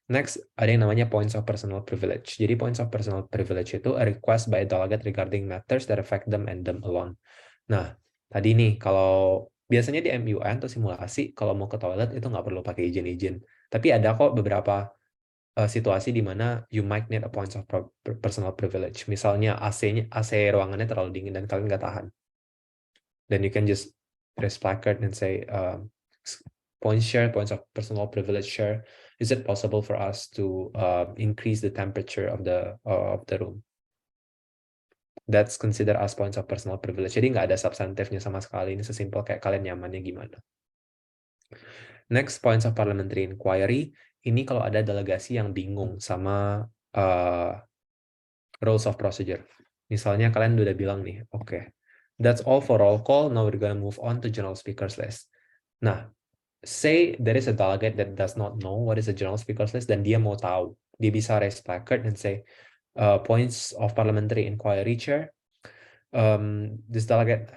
S1: Next, ada yang namanya points of personal privilege. Jadi points of personal privilege itu a request by a delegate regarding matters that affect them and them alone. Nah, tadi nih kalau biasanya di MUN atau simulasi kalau mau ke toilet itu nggak perlu pakai izin-izin. Tapi ada kok beberapa situasi di mana you might need a points of personal privilege. Misalnya AC ruangannya terlalu dingin dan kalian nggak tahan. Then you can just raise placard and say points of personal privilege share. Is it possible for us to increase the temperature of the room? That's considered as points of personal privilege. Jadi nggak ada substantifnya sama sekali. Ini sesimpel kayak kalian nyamannya gimana. Next, points of parliamentary inquiry. Ini kalau ada delegasi yang bingung sama rules of procedure. Misalnya kalian udah bilang nih, oke, that's all for roll call. Now we're gonna move on to general speakers list. Nah, say there is a delegate that does not know what is a general speakers list dan dia mau tahu. Dia bisa raise placard and say, points of parliamentary inquiry, chair. This delegate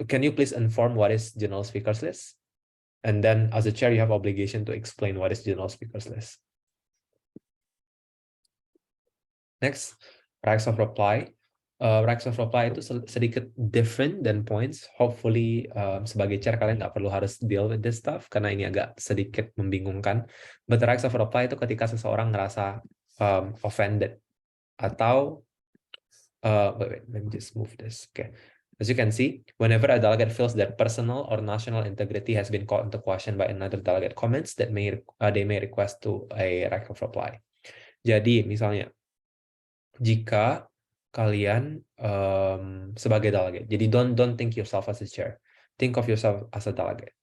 S1: can you please inform what is general speakers list? And then as a chair, you have obligation to explain what is general speakers list. Next, rights of reply. Rights of reply itu sedikit different than points. Hopefully sebagai chair kalian nggak perlu harus deal with this stuff karena ini agak sedikit membingungkan. But the rights of reply itu ketika seseorang ngerasa offended atau wait, let me just move this. Okay. As you can see, whenever a delegate feels that personal or national integrity has been called into question by another delegate comments, that they may request to a right of reply. Jadi misalnya, jika kalian sebagai delegate, jadi don't think yourself as a chair, think of yourself as a delegate.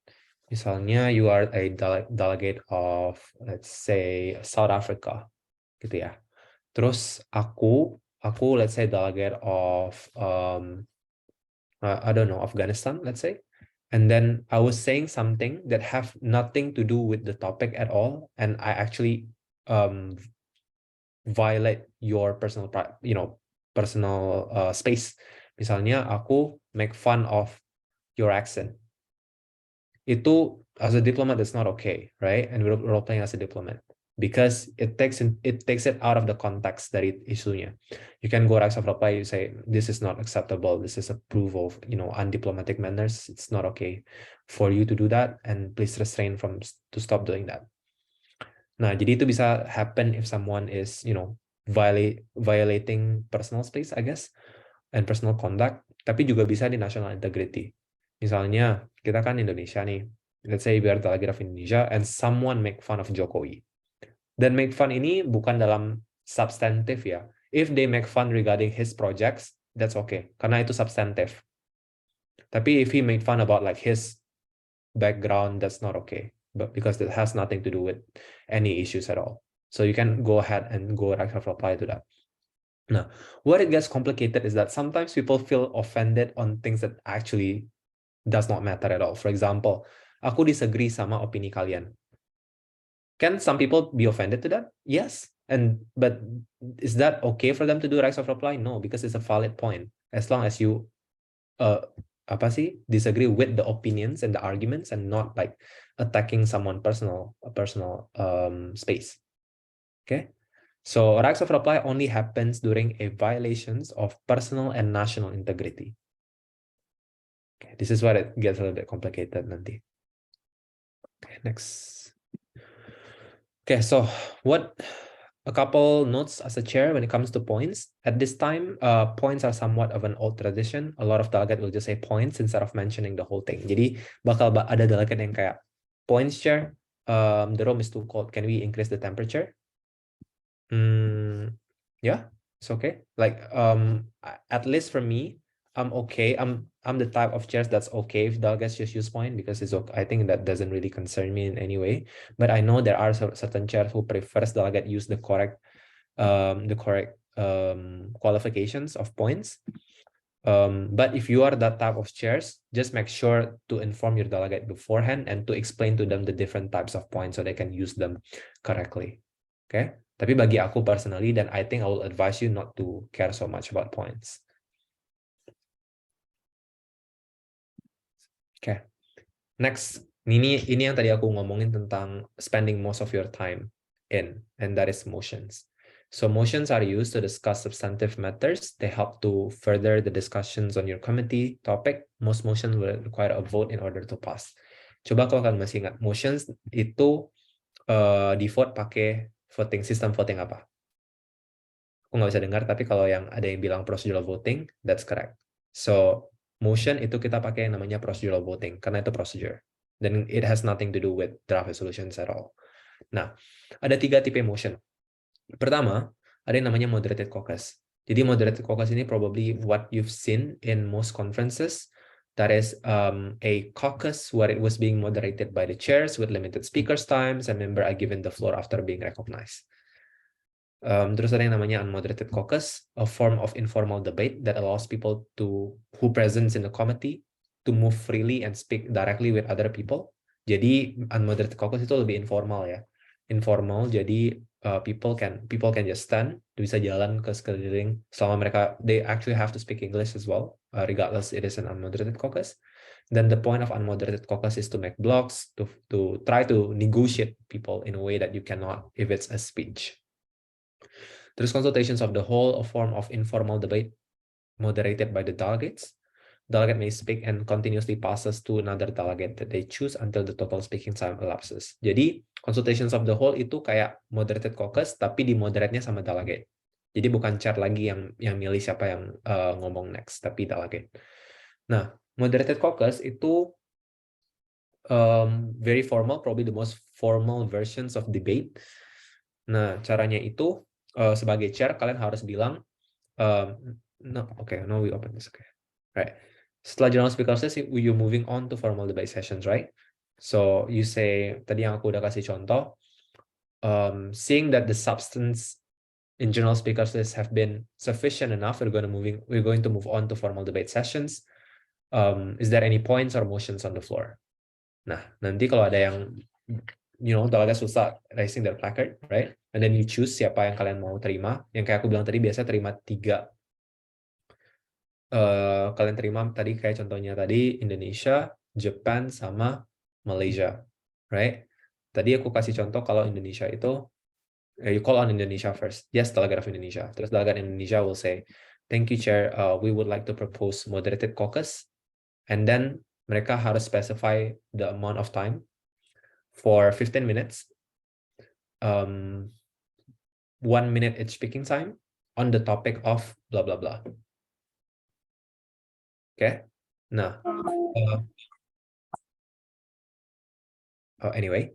S1: Misalnya you are a delegate of, let's say, South Africa, gitu ya. Terus aku let's say delegate of I don't know, Afghanistan, let's say. And then I was saying something that have nothing to do with the topic at all, and I actually violate your personal space. Misalnya aku make fun of your accent. Itu as a diplomat, that's not okay, right? And we're role playing as a diplomat because it takes it out of the context dari isunya. You can go rights of reply, you say this is not acceptable, this is a proof of undiplomatic manners, it's not okay for you to do that, and please refrain to stop doing that. Nah, jadi itu bisa happen if someone is violating personal space, I guess, and personal conduct, tapi juga bisa di national integrity. Misalnya kita kan Indonesia nih, let's say we are delegate of Indonesia and someone make fun of Jokowi. Dan make fun ini bukan dalam substantif ya. If they make fun regarding his projects, that's okay, karena itu substantif. Tapi if he make fun about like his background, that's not okay, but because that has nothing to do with any issues at all. So you can go ahead and go right of reply to that. Now, what it gets complicated is that sometimes people feel offended on things that actually does not matter at all. For example, aku disagree sama opini kalian. Can some people be offended to that? Yes. But is that okay for them to do rights of reply? No, because it's a valid point. As long as you disagree with the opinions and the arguments and not like attacking someone personal space. Okay? So rights of reply only happens during a violations of personal and national integrity. Okay, this is where it gets a little bit complicated nanti. Okay, next. Okay, so what a couple notes as a chair when it comes to points. At this time, points are somewhat of an old tradition. A lot of delegate will just say points instead of mentioning the whole thing. Jadi bakal ada delegate yang kayak points chair. The room is too cold. Can we increase the temperature? Yeah, it's okay. Like at least for me, I'm okay. I'm the type of chairs that's okay if delegates just use point because it's okay. I think that doesn't really concern me in any way. But I know there are certain chairs who prefers delegate use the correct qualifications of points. But if you are that type of chairs, just make sure to inform your delegate beforehand and to explain to them the different types of points so they can use them correctly. Okay. Tapi bagi aku personally, then I think I will advise you not to care so much about points. Okay. Next, ini yang tadi aku ngomongin tentang spending most of your time in, and that is motions. So motions are used to discuss substantive matters. They help to further the discussions on your committee topic. Most motions will require a vote in order to pass. Coba kalau kalian masih ingat, motions itu di vote pakai sistem voting apa? Aku nggak bisa dengar, tapi kalau ada yang bilang procedural voting, that's correct. So motion itu kita pakai yang namanya procedural voting karena itu procedure. Dan it has nothing to do with draft resolutions at all. Nah, ada 3 tipe motion. Pertama, ada yang namanya moderated caucus. Jadi moderated caucus ini probably what you've seen in most conferences. That is a caucus where it was being moderated by the chairs with limited speakers times and members are given the floor after being recognized. Terus ada yang namanya unmoderated caucus, a form of informal debate that allows people who presents in the committee to move freely and speak directly with other people. Jadi unmoderated caucus itu lebih informal ya. Informal, jadi people can just stand, bisa jalan ke sekeliling selama mereka, they actually have to speak English as well, regardless it is an unmoderated caucus. Then the point of unmoderated caucus is to make blocks, to try to negotiate people in a way that you cannot if it's a speech. There's consultations of the whole, a form of informal debate moderated by the delegates. Delegate may speak and continuously passes to another delegate that they choose until the total speaking time elapses. Jadi consultations of the whole itu kayak moderated caucus tapi di moderate-nya sama delegate. Jadi bukan chair lagi yang milih siapa yang ngomong next, tapi delegate. Nah, moderated caucus itu very formal, probably the most formal versions of debate. Nah, caranya itu sebagai chair kalian harus bilang now we open this. Okay, right. Setelah general speaker says, you're moving on to formal debate sessions, right? So you say, tadi yang aku udah kasih contoh, seeing that the substance in general speaker list have been sufficient enough, we're going to move on to formal debate sessions. Is there any points or motions on the floor? Nah, nanti kalau ada yang delegate susah raising their placard, right? And then you choose siapa yang kalian mau terima. Yang kayak aku bilang tadi, biasa terima 3. Kalian terima tadi kayak contohnya tadi Indonesia, Japan, sama Malaysia, right? Tadi aku kasih contoh kalau Indonesia itu, you call on Indonesia first. Yes, delegate of Indonesia. Terus delegate Indonesia will say, thank you, Chair. We would like to propose moderated caucus. And then mereka harus specify the amount of time for 15 minutes. 1 minute each speaking time on the topic of blah, blah, blah. Okay. Nah, anyway,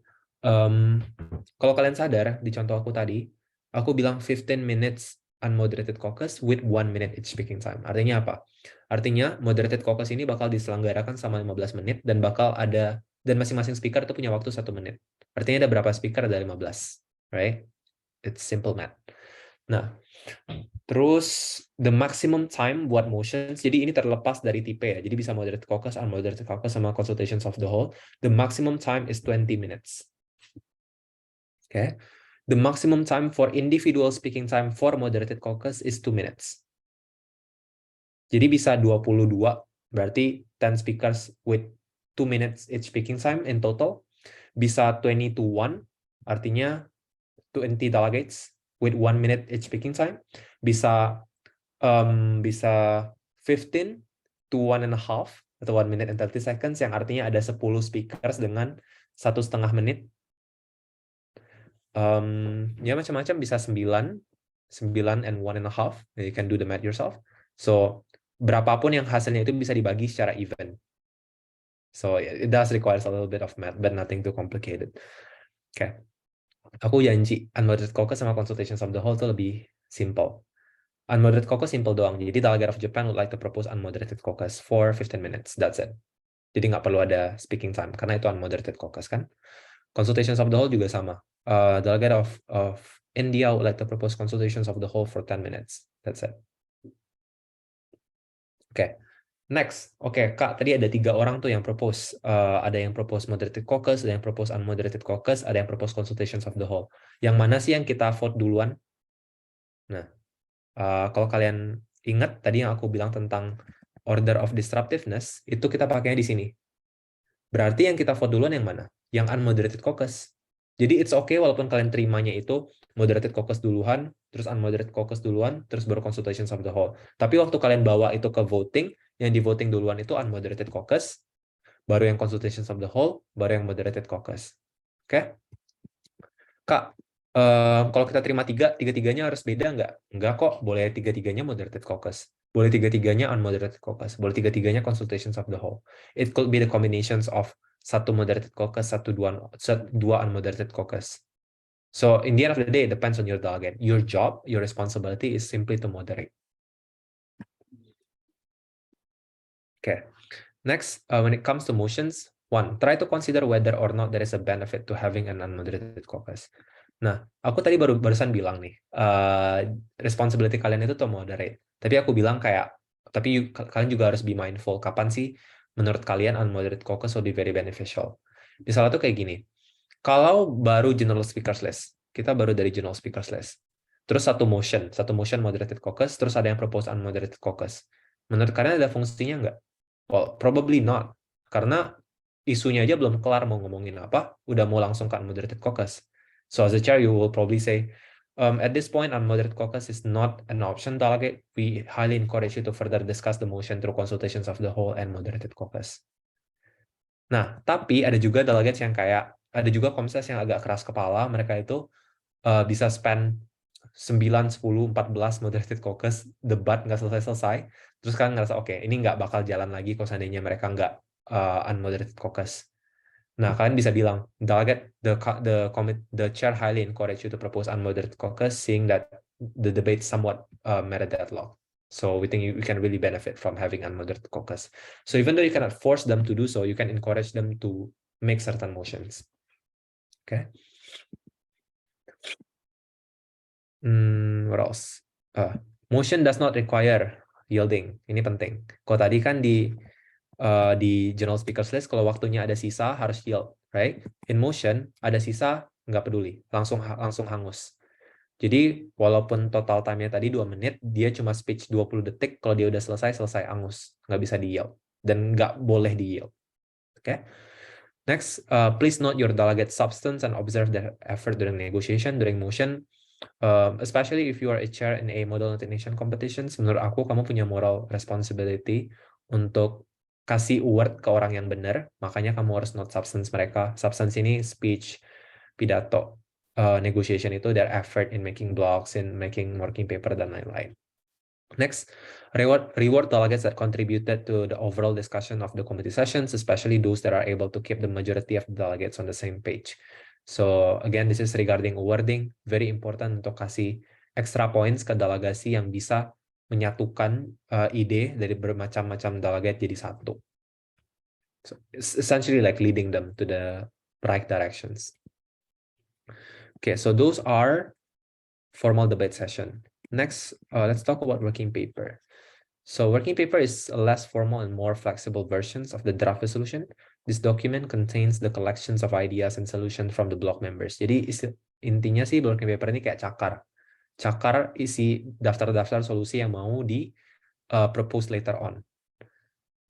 S1: kalau kalian sadar di contoh aku tadi, aku bilang 15 minutes unmoderated caucus with 1 minute each speaking time. Artinya apa? Artinya moderated caucus ini bakal diselenggarakan selama 15 menit dan dan masing-masing speaker itu punya waktu 1 menit. Artinya ada berapa speaker? Ada 15, right? It's simple math. Nah, terus the maximum time buat motions, jadi ini terlepas dari tipe ya, jadi bisa moderated caucus, unmoderated caucus, sama consultations of the whole. The maximum time is 20 minutes. Okay. The maximum time for individual speaking time for moderated caucus is 2 minutes. Jadi bisa 22, berarti 10 speakers with 2 minutes each speaking time in total. Bisa 20 to 1, artinya 20 delegates with 1 minute each speaking time, bisa 15 to 1.5 atau 1 minute and 30 seconds, yang artinya ada 10 speakers dengan 1,5 menit. Ya macam-macam, bisa 9 and 1.5. You can do the math yourself. So berapapun yang hasilnya itu bisa dibagi secara even. So it does requires a little bit of math, but nothing too complicated. Okay. Aku janji unmoderated caucus sama consultations of the whole itu lebih simple. Unmoderated caucus simple doang. Jadi delegate of Japan would like to propose unmoderated caucus for 15 minutes. That's it. Jadi nggak perlu ada speaking time karena itu unmoderated caucus kan. Consultations of the whole juga sama. Delegate of India would like to propose consultations of the whole for 10 minutes. That's it. Okay. Next, Kak, tadi ada 3 orang tuh yang propose. Ada yang propose moderated caucus, ada yang propose unmoderated caucus, ada yang propose consultations of the whole. Yang mana sih yang kita vote duluan? Nah, kalau kalian ingat tadi yang aku bilang tentang order of disruptiveness, itu kita pakainya di sini. Berarti yang kita vote duluan yang mana? Yang unmoderated caucus. Jadi it's okay walaupun kalian terimanya itu moderated caucus duluan, terus unmoderated caucus duluan, terus baru consultations of the whole. Tapi waktu kalian bawa itu ke voting, yang di voting duluan itu unmoderated caucus, baru yang consultations of the whole, baru yang moderated caucus. Oke? Kak, kalau kita terima 3, tiga-tiganya harus beda nggak? Nggak kok, boleh tiga-tiganya moderated caucus. Boleh tiga-tiganya unmoderated caucus. Boleh tiga-tiganya consultations of the whole. It could be the combinations of 1 moderated caucus, 2 unmoderated caucus. So in the end of the day, it depends on your delegate. Your job, your responsibility is simply to moderate. Okay. Next, when it comes to motions, 1, try to consider whether or not there is a benefit to having an unmoderated caucus. Nah, aku tadi barusan bilang nih, responsibility kalian itu to moderate. Tapi aku bilang tapi kalian juga harus be mindful. Kapan sih menurut kalian unmoderated caucus will be very beneficial? Misalnya tuh kayak gini. Kalau baru general speakers list, kita baru dari general speakers list. Terus satu motion moderated caucus, terus ada yang propose unmoderated caucus. Menurut kalian ada fungsinya nggak? Well, probably not. Karena isunya aja belum kelar mau ngomongin apa, udah mau langsung ke unmoderated caucus. So as a chair, you will probably say, at this point, unmoderated caucus is not an option, delegate. We highly encourage you to further discuss the motion through consultations of the whole and moderated caucus. Nah, tapi ada juga delegates yang ada juga komses yang agak keras kepala, mereka itu bisa spend 9, 10, 14 moderated caucus, debat nggak selesai-selesai, terus kan ngerasa, ini nggak bakal jalan lagi kalau seandainya mereka nggak unmoderated caucus. Nah, kalian bisa bilang, delegate, the chair highly encourage you to propose unmoderated caucus, seeing that the debate somewhat met a deadlock. So we think you can really benefit from having unmoderated caucus. So even though you cannot force them to do so, you can encourage them to make certain motions. Okay. What else? Motion does not require yielding. Ini penting. Kalau tadi kan di general speakers list, kalau waktunya ada sisa harus yield, right? In motion ada sisa nggak peduli, langsung hangus. Jadi walaupun total time-nya tadi 2 menit, dia cuma speech 20 detik. Kalau dia udah selesai angus, nggak bisa di yield dan nggak boleh di yield. Okay. Next, please note your delegate substance and observe their effort during negotiation, during motion. Especially if you are a chair in a model nation competitions, menurut aku kamu punya moral responsibility untuk kasih award ke orang yang benar, makanya kamu harus note substance mereka. Substance ini speech, pidato, negotiation itu their effort in making blogs, in making working paper, dan lain-lain. Next, reward delegates that contributed to the overall discussion of the committee sessions, especially those that are able to keep the majority of the delegates on the same page. So again, this is regarding awarding, very important untuk kasih extra points ke delegasi yang bisa menyatukan ide dari bermacam-macam delegate jadi satu. So it's essentially like leading them to the right directions. Okay, so those are formal debate session. Next, let's talk about working paper. So working paper is a less formal and more flexible versions of the draft resolution. This document contains the collections of ideas and solutions from the block members. Jadi intinya sih working paper ini kayak cakar. Cakar isi daftar-daftar solusi yang mau di propose later on.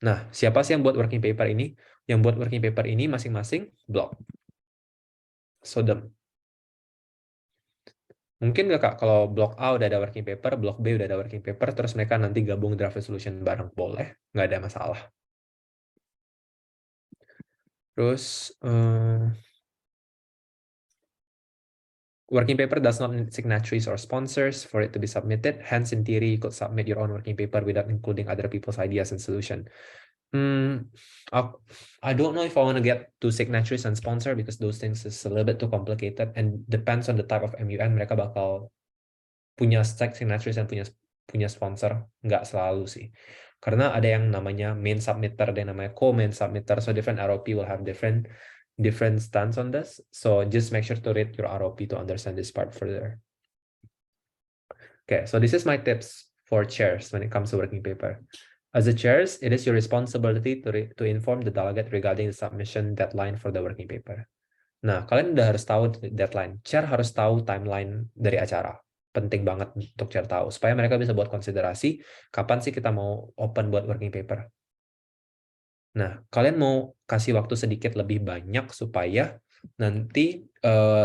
S1: Nah, siapa sih yang buat working paper ini? Yang buat working paper ini masing-masing block. So Mungkin nggak Kak, kalau blok A udah ada working paper, blok B udah ada working paper, terus mereka nanti gabung draft resolution bareng, boleh, nggak ada masalah. Terus, working paper does not need signatories or sponsors for it to be submitted. Hence, in theory, you could submit your own working paper without including other people's ideas and solution. I don't know if I want to get to signatories and sponsor because those things is a little bit too complicated and depends on the type of MUN. Mereka bakal punya signatories dan punya sponsor, nggak selalu sih. Karena ada yang namanya main submitter, ada yang namanya co-main submitter, so different ROP will have different stance on this. So just make sure to read your ROP to understand this part further. Okay, so this is my tips for chairs when it comes to working paper. As a chairs, it is your responsibility to inform the delegate regarding the submission deadline for the working paper. Nah, kalian udah harus tahu deadline. Chair harus tahu timeline dari acara. Penting banget untuk chair tahu, supaya mereka bisa buat konsiderasi kapan sih kita mau open buat working paper. Nah, kalian mau kasih waktu sedikit lebih banyak supaya nanti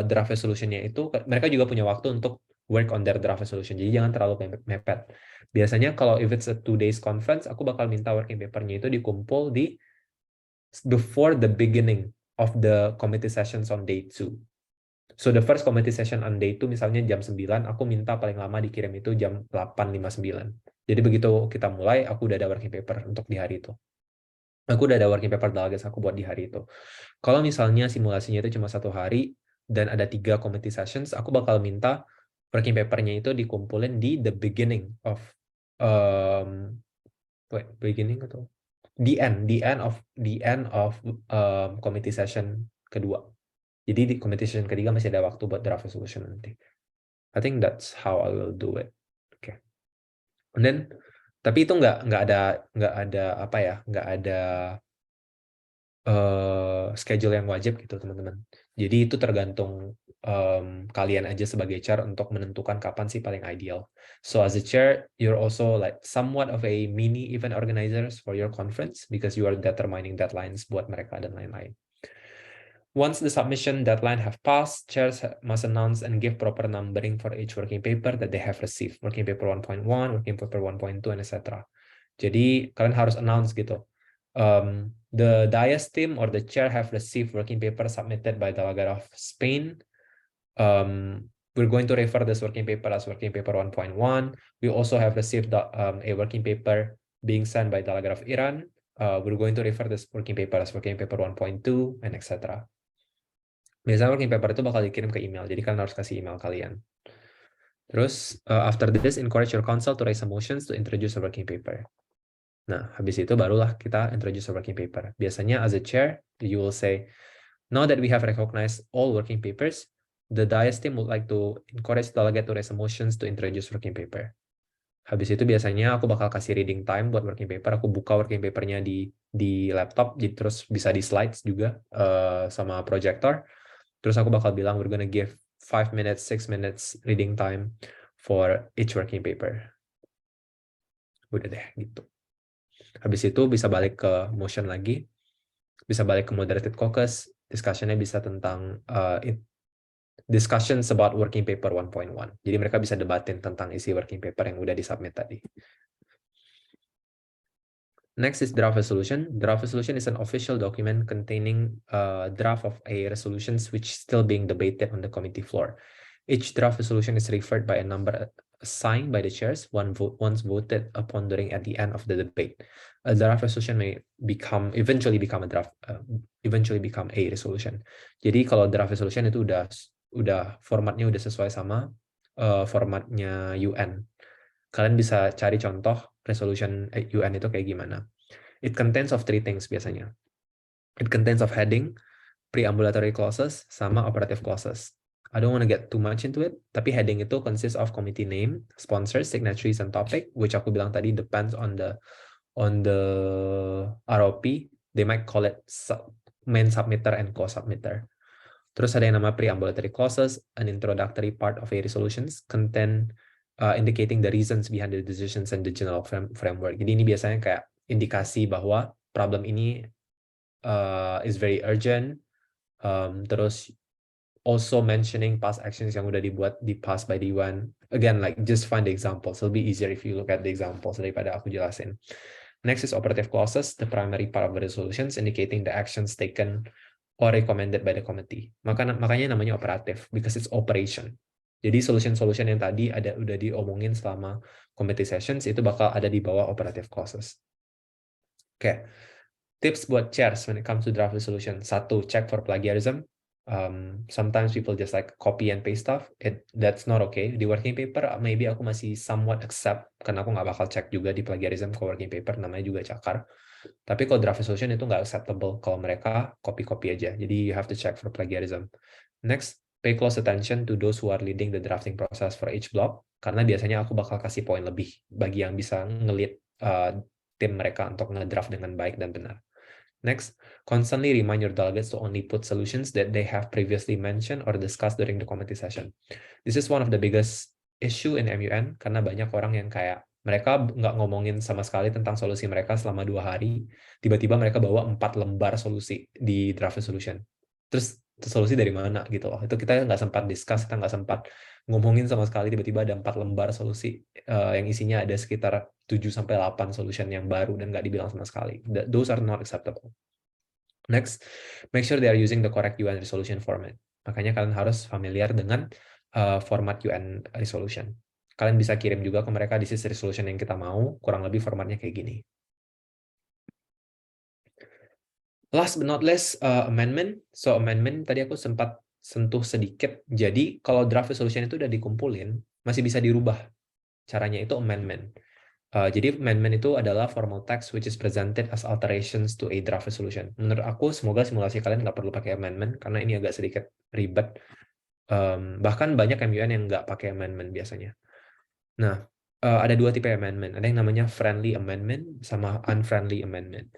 S1: draft resolution-nya itu, mereka juga punya waktu untuk work on their draft resolution. Jadi jangan terlalu mepet. Biasanya kalau if it's a 2 days conference, aku bakal minta working paper-nya itu dikumpul di before the beginning of the committee sessions on day 2. So the first committee session on day 2 misalnya jam 9, aku minta paling lama dikirim itu jam 8.59. Jadi begitu kita mulai, aku udah ada working paper untuk di hari itu. Aku udah ada working paper delegates aku buat di hari itu. Kalau misalnya simulasinya itu cuma 1 hari dan ada 3 committee sessions, aku bakal minta working paper-nya itu dikumpulin di the beginning of beginning atau the end of committee session kedua. Jadi di committee session ketiga masih ada waktu buat draft resolution nanti. I think that's how I will do it. Okay. And then tapi itu nggak ada apa ya, nggak ada schedule yang wajib gitu teman-teman. Jadi itu tergantung kalian aja sebagai chair untuk menentukan kapan sih paling ideal. So as a chair, you're also like somewhat of a mini event organizers for your conference because you are determining deadlines buat mereka dan lain-lain. Once the submission deadline have passed, chairs must announce and give proper numbering for each working paper that they have received. Working paper 1.1, working paper 1.2, and etc. Jadi kalian harus announce gitu. The DIAS team or the chair have received working paper submitted by Delegate of Spain. We're going to refer this working paper as working paper 1.1. We also have received a working paper being sent by Delegate of Iran. We're going to refer this working paper as working paper 1.2 and etc. Biasanya working paper itu bakal dikirim ke email, jadi kalian harus kasih email kalian. Terus, after this, encourage your council to raise motions to introduce a working paper. Nah, habis itu barulah kita introduce a working paper. Biasanya as a chair, you will say, now that we have recognized all working papers, the DIAS team would like to encourage delegate to raise motions to introduce working paper. Habis itu biasanya aku bakal kasih reading time buat working paper. Aku buka working papernya di laptop, jadi terus bisa di slides juga sama projector. Terus aku bakal bilang, we're gonna give 5 minutes, 6 minutes reading time for each working paper. Udah deh, gitu. Habis itu bisa balik ke motion lagi, bisa balik ke moderated caucus, discussion-nya bisa tentang discussions about working paper 1.1. Jadi mereka bisa debatin tentang isi working paper yang udah disubmit tadi. Next is draft resolution. Draft resolution is an official document containing a draft of a resolutions which is still being debated on the committee floor. Each draft resolution is referred by a number assigned by the chairs once voted upon at the end of the debate. A draft resolution may eventually become a resolution. Jadi kalau draft resolution itu udah formatnya udah sesuai sama formatnya UN. Kalian bisa cari contoh resolution UN itu kayak gimana. It contains of 3 things biasanya. It contains of heading, preambulatory clauses, sama operative clauses. I don't want to get too much into it, tapi heading itu consists of committee name, sponsors, signatories, and topic, which aku bilang tadi depends on the ROP. They might call it main submitter and co-submitter. Terus ada yang nama preambulatory clauses, an introductory part of a resolutions, contain indicating the reasons behind the decisions and the general framework. Jadi ini biasanya kayak indikasi bahwa problem ini is very urgent, terus also mentioning past actions yang udah dibuat di past by Diwan. Again, like just find the examples. It'll be easier if you look at the examples daripada aku jelasin. Next is operative clauses, the primary part of the resolutions indicating the actions taken or recommended by the committee. Makanya namanya operatif because it's operation. Jadi solution-solution yang tadi udah diomongin selama committee sessions itu bakal ada di bawah operative clauses. Oke. Tips buat chairs when it comes to draft resolution. 1, check for plagiarism. Sometimes people just like copy and paste stuff. That's not okay. Di working paper, maybe aku masih somewhat accept, karena aku nggak bakal cek juga di plagiarism ke working paper, namanya juga cakar. Tapi kalau draft resolution itu nggak acceptable kalau mereka copy-copy aja. Jadi you have to check for plagiarism. Next, pay close attention to those who are leading the drafting process for each block, karena biasanya aku bakal kasih poin lebih bagi yang bisa nge-lead tim mereka untuk nge-draft dengan baik dan benar. Next, constantly remind your delegates to only put solutions that they have previously mentioned or discussed during the committee session. This is one of the biggest issue in MUN, karena banyak orang yang kayak mereka nggak ngomongin sama sekali tentang solusi mereka selama 2 hari, tiba-tiba mereka bawa 4 lembar solusi di draft resolution. Terus solusi dari mana gitu loh. Itu kita nggak sempat discuss, kita nggak sempat ngomongin sama sekali, tiba-tiba ada 4 lembar solusi yang isinya ada sekitar 7-8 solution yang baru dan nggak dibilang sama sekali. Those are not acceptable. Next, make sure they are using the correct UN resolution format. Makanya kalian harus familiar dengan format UN resolution. Kalian bisa kirim juga ke mereka, this is resolution yang kita mau, kurang lebih formatnya kayak gini. Last but not least, amendment. So amendment tadi aku sempat sentuh sedikit. Jadi kalau draft resolution itu udah dikumpulin, masih bisa dirubah. Caranya itu amendment. Jadi amendment itu adalah formal text which is presented as alterations to a draft resolution. Menurut aku, semoga simulasi kalian nggak perlu pakai amendment, karena ini agak sedikit ribet. Bahkan banyak MUN yang nggak pakai amendment biasanya. Nah, ada 2 tipe amendment. Ada yang namanya friendly amendment sama unfriendly amendment.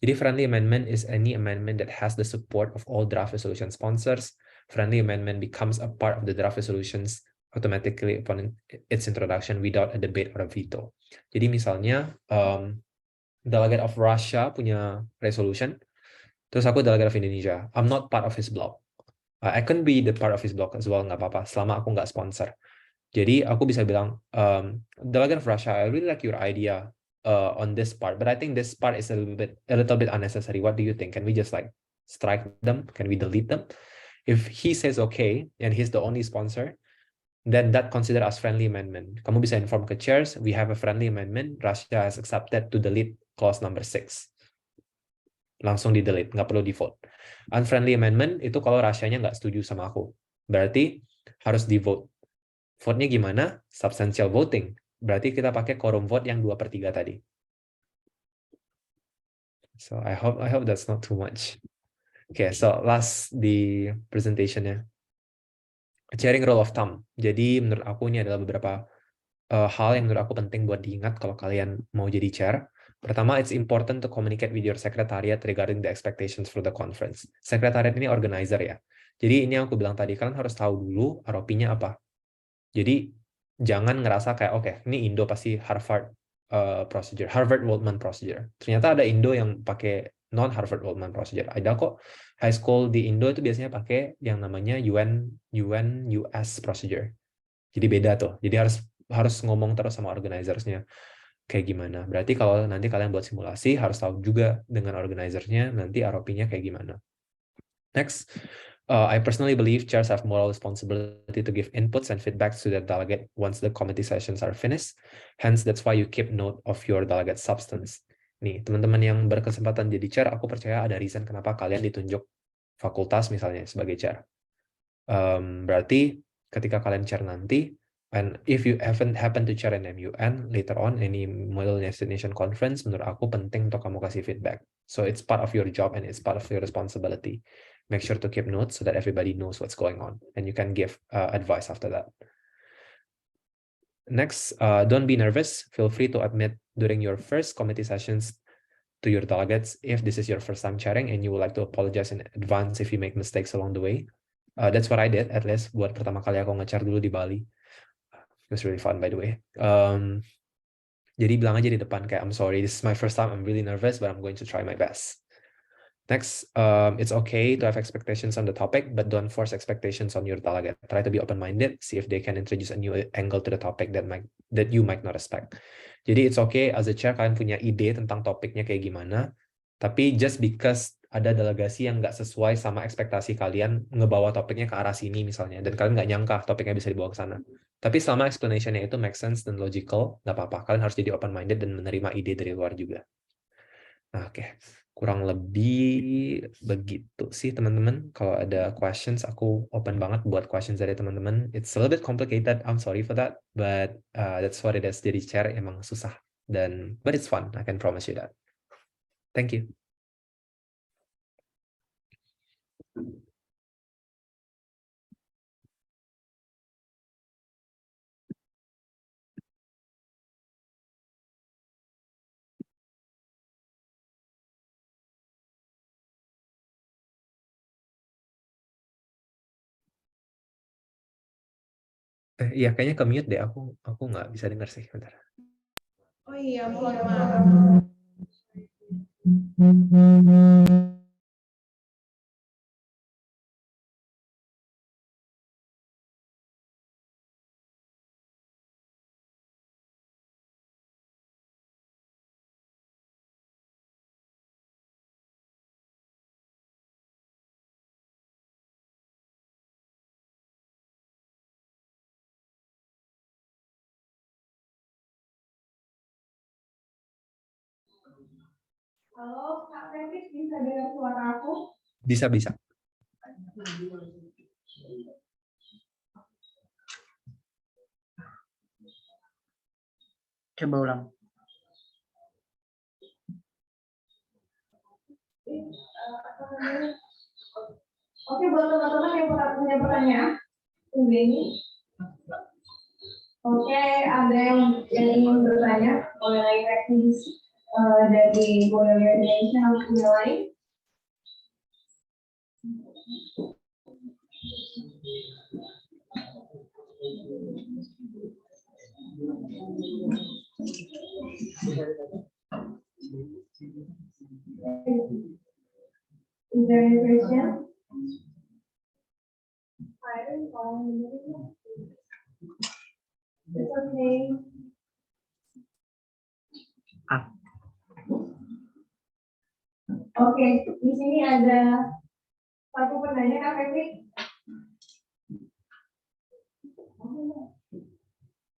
S1: Jadi friendly amendment is any amendment that has the support of all draft resolution sponsors. Friendly amendment becomes a part of the draft resolutions automatically upon its introduction without a debate or a veto. Jadi misalnya delegate of Russia punya resolution, terus aku delegate of Indonesia. I'm not part of his block. I can be the part of his block as well, nggak apa-apa, selama aku nggak sponsor. Jadi aku bisa bilang, delegate of Russia, I really like your idea on this part, but I think this part is a little bit unnecessary. What do you think? Can we just like strike them? Can we delete them? If he says okay, and he's the only sponsor, then that considered as friendly amendment. Kamu bisa inform ke chairs, we have a friendly amendment, Russia has accepted to delete clause number 6. Langsung di delete, nggak perlu di vote. Unfriendly amendment itu kalau Russia-nya nggak setuju sama aku. Berarti harus di vote. Vote-nya gimana? Substantial voting. Berarti kita pakai quorum vote yang 2/3 tadi. So I hope that's not too much. Okay, so last di presentation-nya. Chairing rule of thumb. Jadi menurut aku ini adalah beberapa hal yang menurut aku penting buat diingat kalau kalian mau jadi chair. Pertama, it's important to communicate with your secretariat regarding the expectations for the conference. Secretariat ini organizer ya. Jadi ini yang aku bilang tadi, kalian harus tahu dulu ROP-nya apa. Jadi jangan ngerasa kayak oke, ini Indo pasti Harvard procedure, Harvard Waldman procedure. Ternyata ada Indo yang pakai non Harvard Waldman procedure. Ada kok high school di Indo itu biasanya pakai yang namanya US procedure. Jadi beda tuh. Jadi harus ngomong terus sama organizersnya kayak gimana. Berarti kalau nanti kalian buat simulasi harus tahu juga dengan organizersnya nanti ROP-nya kayak gimana. Next, I personally believe chairs have moral responsibility to give inputs and feedbacks to their delegate once the committee sessions are finished. Hence, that's why you keep note of your delegate substance. Nih, teman-teman yang berkesempatan jadi chair, aku percaya ada reason kenapa kalian ditunjuk fakultas misalnya sebagai chair. Berarti ketika kalian chair nanti, and if you happen to chair an MUN later on, any model destination conference, menurut aku penting untuk kamu kasih feedback. So it's part of your job and it's part of your responsibility. Make sure to keep notes so that everybody knows what's going on and you can give advice after that. Next, don't be nervous. Feel free to admit during your first committee sessions to your delegates if this is your first time chairing and you would like to apologize in advance if you make mistakes along the way. That's what I did, at least buat pertama kali aku nge-chair dulu di Bali. It was really fun, by the way. Jadi bilang aja di depan kayak, I'm sorry, this is my first time, I'm really nervous, but I'm going to try my best. Next, it's okay to have expectations on the topic, but don't force expectations on your talaga. Try to be open-minded, see if they can introduce a new angle to the topic that you might not expect. Jadi it's okay as a chair kalian punya ide tentang topiknya kayak gimana, tapi just because ada delegasi yang nggak sesuai sama ekspektasi kalian ngebawa topiknya ke arah sini misalnya, dan kalian nggak nyangka topiknya bisa dibawa ke sana. Tapi selama explanation-nya itu make sense dan logical, nggak apa-apa. Kalian harus jadi open-minded dan menerima ide dari luar juga. Nah, oke. Kurang lebih begitu sih teman-teman. Kalau ada questions, aku open banget buat questions dari teman-teman. It's a little bit complicated, I'm sorry for that, but that's what it is. Jadi share emang susah, but it's fun, I can promise you that. Thank you. Iya, kayaknya ke mute deh. Aku nggak bisa dengar sih. Bentar.
S3: Oh iya, mohon maaf. Halo, Kak Febri, bisa dengar suara aku?
S1: Bisa.
S4: Coba ulang.
S3: Oke, buat teman-teman yang punya pertanyaan, ini. Oke, ada yang ingin bertanya mengenai teknis dari Bolivia Indonesia yang lain? Is there any question? It's okay. Oke, di sini ada satu penanya, Kak Febri.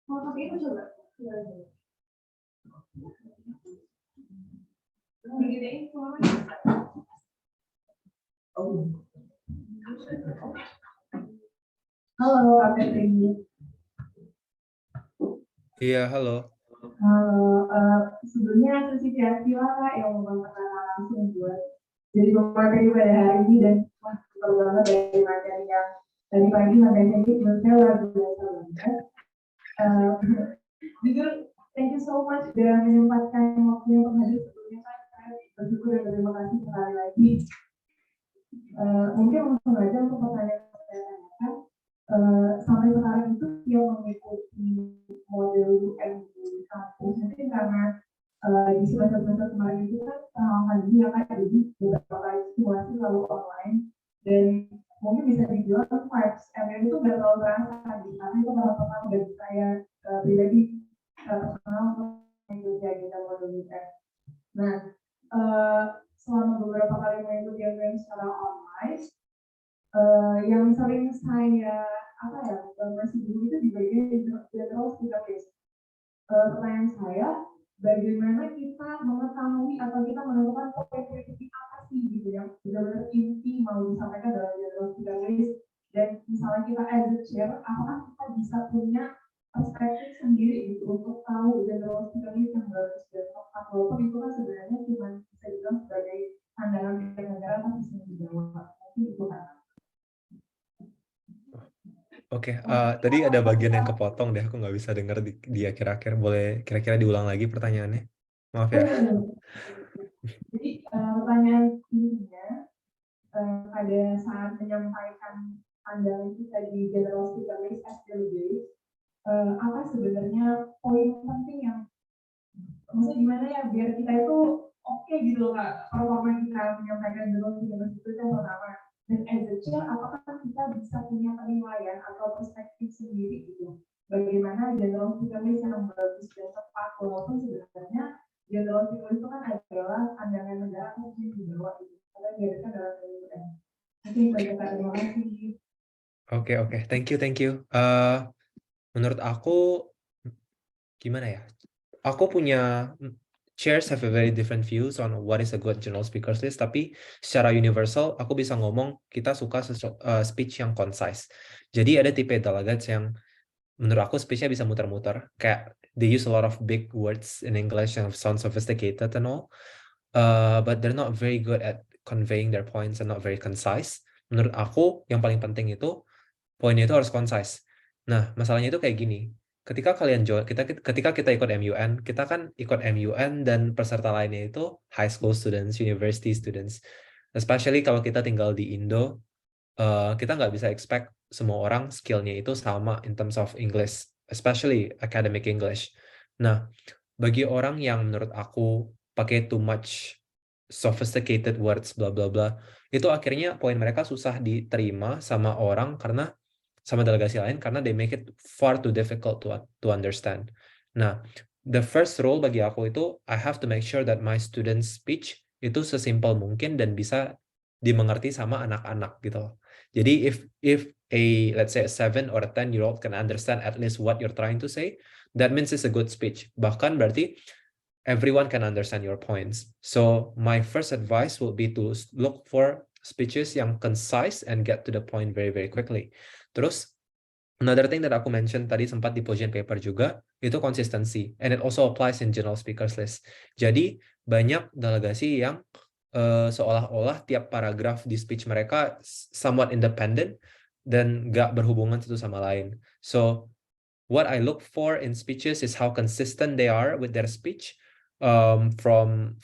S3: Mau pakai itu coba. Digedein semua. Halo, Kak Febri.
S1: Iya, halo.
S3: Sebelumnya Susi Kak yang memperkenalkan langsung buat jadi pemateri pada hari ini dan super banget dari materi yang tadi pagi sampai ini menurut saya luar biasa banget. Jujur, thank you so much sudah menyempatkan waktunya untuk hadir sebelumnya Kak. Saya bersyukur dan berterima kasih sekali lagi. Mungkin langsung aja untuk pertanyaan saya tanyakan. Sampai sekarang itu yang mengikuti model UN di kampus mungkin karena di semester kemarin itu kan pandemi ya Kak, jadi beberapa kali simulasi lalu online dan mungkin bisa dibilang vibes MM itu nggak terlalu terasa karena itu merupakan bagi saya pribadi personal untuk mengikuti agenda model UN. Nah, selama beberapa kali mengikuti MM secara online, yang sering saya masih dulu itu di bagian general database. Pertanyaan saya, bagaimana kita mengetahui atau kita menentukan poin-poin apa sih gitu yang benar-benar inti mau disampaikan dalam general database dan misalnya kita as a chair, apakah kita bisa punya perspektif sendiri gitu untuk tahu general database yang bagus dan tepat walaupun itu kan sebenarnya cuma bisa dibilang sebagai pandangan negara tapi bisa dijawab. Mungkin itu kan.
S1: Oke, tadi ada bagian yang kepotong deh, aku nggak bisa dengar di akhir-akhir. Boleh kira-kira diulang lagi pertanyaannya? Maaf ya.
S3: Jadi pertanyaan intinya pada saat menyampaikan pandangan kita di general speaker list as delegate, apa sebenarnya poin penting yang maksudnya gimana ya biar kita itu oke gitu loh Kak, performa kita menyampaikan general speakers itu yang pertama. Dan as a chair, apakah kita bisa punya penilaian atau perspektif sendiri gitu? Bagaimana general speakers yang bagus dan tepat, walaupun sebenarnya general speaker itu kan adalah pandangan negara mungkin di bawah itu. Karena biasanya dalam UN. Oke, banyak Kak, terima kasih.
S1: Oke, thank you. Menurut aku gimana ya? Aku punya chairs have a very different views on what is a good general speakers list, tapi secara universal aku bisa ngomong kita suka speech yang concise. Jadi ada tipe delegates yang menurut aku speech-nya bisa muter-muter, kayak they use a lot of big words in English yang sound sophisticated and all, but they're not very good at conveying their points and not very concise. Menurut aku yang paling penting itu poinnya itu harus concise. Nah, masalahnya itu kayak gini. Ketika kalian join, ketika kita ikut MUN, kita kan ikut MUN dan peserta lainnya itu high school students, university students. Especially kalau kita tinggal di Indo, kita nggak bisa expect semua orang skill-nya itu sama in terms of English, especially academic English. Nah, bagi orang yang menurut aku pakai too much sophisticated words, bla bla bla, itu akhirnya poin mereka susah diterima sama orang karena sama delegasi lain karena they make it far too difficult to understand. Nah, the first rule bagi aku itu I have to make sure that my students' speech itu sesimpel mungkin dan bisa dimengerti sama anak-anak gitu. Jadi if a let's say a 7 or a 10-year-old can understand at least what you're trying to say, that means it's a good speech. Bahkan berarti everyone can understand your points. So my first advice would be to look for speeches yang concise and get to the point very very quickly. Terus another thing that aku mention tadi sempat di position paper juga itu consistency, and it also applies in general speakers list. Jadi banyak delegasi yang seolah-olah tiap paragraf di speech mereka somewhat independent dan nggak berhubungan satu sama lain. So what I look for in speeches is how consistent they are with their speech, from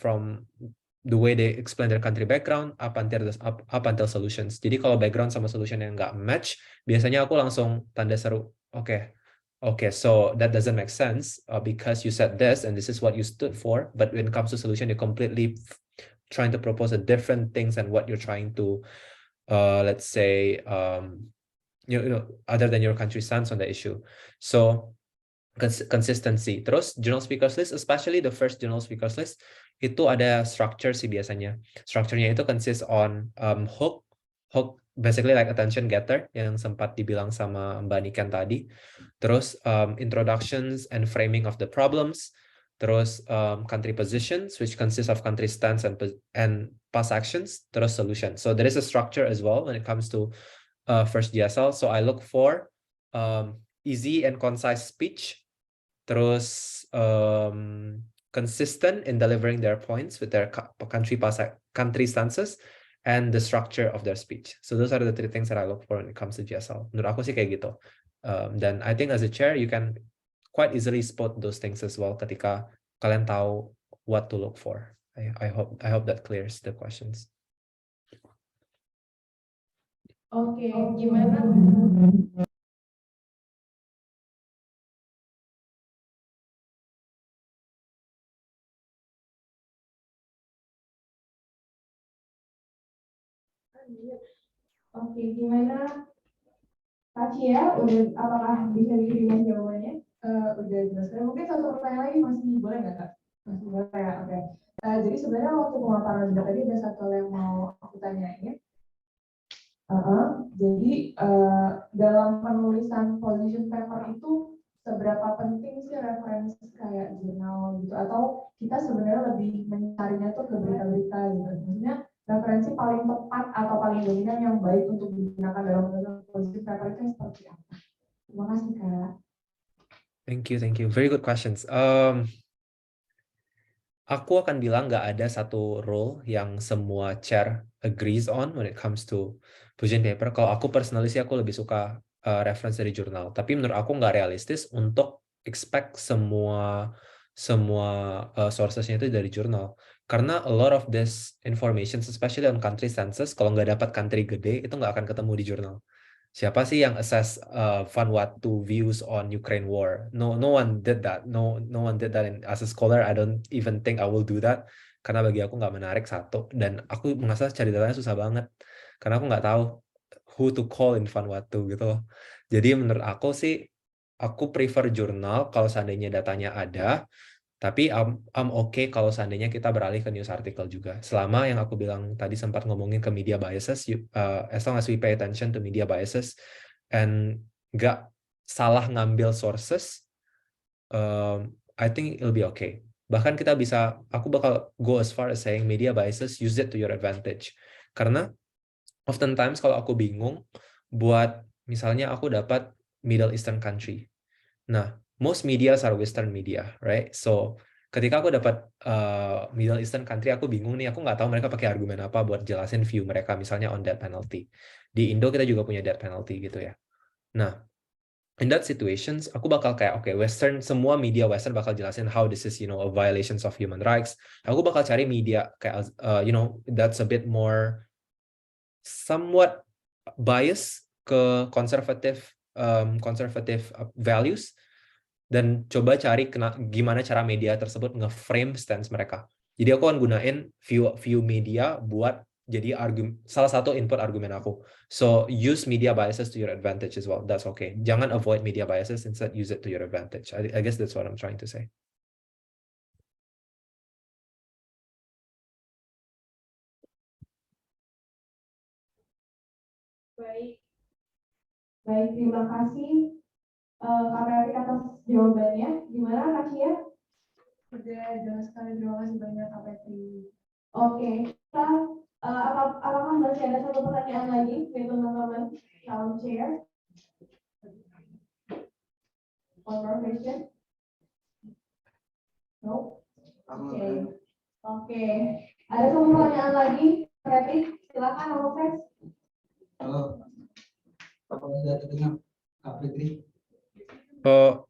S1: the way they explain their country background up until solutions. Jadi kalau background sama solution yang nggak match, biasanya aku langsung tanda seru. Okay, so that doesn't make sense because you said this and this is what you stood for, but when it comes to solution, you're completely trying to propose a different things than what you're trying to, let's say, other than your country stance on the issue. So consistency. Terus general speakers list, especially the first general speakers list, itu ada structure sih biasanya. Structure-nya itu consists on hook basically like attention getter yang sempat dibilang sama Mbak Niken tadi. Terus introductions and framing of the problems. Terus country positions, which consists of country stance and past actions. Terus solution. So there is a structure as well when it comes to first GSL. So I look for easy and concise speech. Terus consistent in delivering their points with their country stances and the structure of their speech. So those are the 3 things that I look for when it comes to GSL. Menurut aku sih kayak gitu. Dan I think as a chair you can quite easily spot those things as well ketika kalian tahu what to look for. I hope that clears the questions.
S3: Oke, gimana? Oke, gimana Kak Cia? Apakah bisa diterima jawabannya? Udah jelaskan. Mungkin satu pertanyaan lagi masih boleh nggak Kak? Masih boleh ya, oke. Jadi sebenarnya waktu pemaparan udah tadi ada satu yang mau aku tanyain. Jadi dalam penulisan position paper itu seberapa penting sih referensi kayak jurnal gitu, atau kita sebenarnya lebih mencarinya tuh ke berita-berita gitu. Maksudnya referensi paling tepat atau paling dominan yang baik untuk digunakan dalam penulisan position paper itu seperti apa? Terima kasih Kak.
S1: Thank you. Very good questions. Aku akan bilang nggak ada satu rule yang semua chair agrees on when it comes to position paper. Kalau aku personally sih aku lebih suka reference dari jurnal. Tapi menurut aku nggak realistis untuk expect semua sourcesnya itu dari jurnal. Karena a lot of this information, especially on country census, kalau nggak dapat country gede, itu nggak akan ketemu di jurnal. Siapa sih yang assess Vanuatu views on Ukraine war? No one did that. No one did that. And as a scholar, I don't even think I will do that. karena bagi aku nggak menarik satu, dan aku merasa cari datanya susah banget karena aku nggak tahu who to call in Vanuatu gitu loh. Jadi menurut aku sih aku prefer jurnal kalau seandainya datanya ada, tapi I'm okay kalau seandainya kita beralih ke news article juga. Selama yang aku bilang tadi sempat ngomongin ke media biases, as long as we pay attention to media biases and nggak salah ngambil sources, I think it'll be okay. Bahkan kita bisa, aku bakal go as far as saying media biases, use it to your advantage. Karena oftentimes kalau aku bingung buat, misalnya aku dapat Middle Eastern country. Nah, most media are Western media, right? So, ketika aku dapat Middle Eastern country, aku bingung nih, aku nggak tahu mereka pakai argumen apa buat jelasin view mereka, misalnya on death penalty. Di Indo kita juga punya death penalty gitu ya. Nah, in that situations, aku bakal kayak, okay, Western, semua media Western bakal jelasin how this is, a violations of human rights. Aku bakal cari media kayak, that's a bit more somewhat bias ke conservative values, dan coba cari gimana cara media tersebut nge-frame stance mereka. Jadi aku akan gunain view media buat jadi salah satu input argumen aku. So use media biases to your advantage as well. That's okay. Jangan avoid media biases, instead use it to your advantage. I guess that's what I'm trying to say.
S3: Baik, terima kasih Kak Patrick atas jawabannya. Gimana Kak Cia? Udah jelas sekali, terima kasih banyak Kak Patrick. Oke, kita apakah masih ada satu pertanyaan lagi dari teman-teman calon chair? One more question? No? Oke. Ada satu pertanyaan lagi, Patrick, silakan Alfred.
S4: Halo, apa sudah terdengar Kak Fitri?
S1: Oh,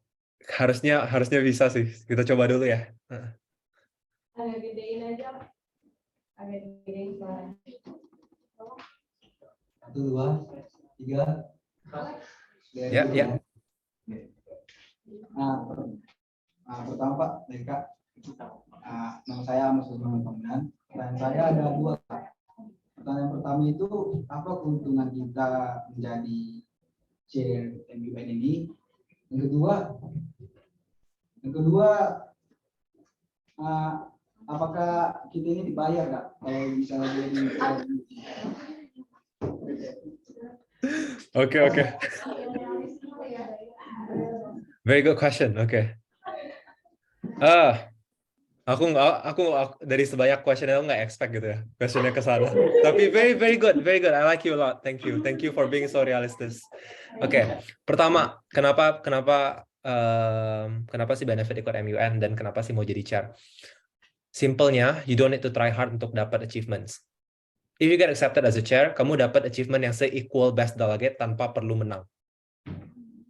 S1: harusnya bisa sih. Kita coba dulu ya.
S3: Agak gedein aja. Agak gedein suaranya.
S4: 1, 2, 3.
S1: Ya.
S4: Nah, pertama Pak, dari Kak. Nama saya Amos Teman-teman. Pertanyaan saya ada 2 Kak. Pertanyaan pertama itu, apa keuntungan kita menjadi chair MUN ini? Yang kedua, apakah kita ini dibayar Kak? Kalau misalnya jadi
S1: Okay. Very good question. Okay. Aku dari sebanyak question aku nggak expect gitu ya questionnya ke sana. Tapi very good. I like you a lot. Thank you for being so realistic. Okay. Pertama, kenapa sih benefit ikut MUN dan kenapa sih mau jadi chair? Simpelnya, you don't need to try hard untuk dapat achievements. If you get accepted as a chair, kamu dapat achievement yang se-equal best delegate tanpa perlu menang.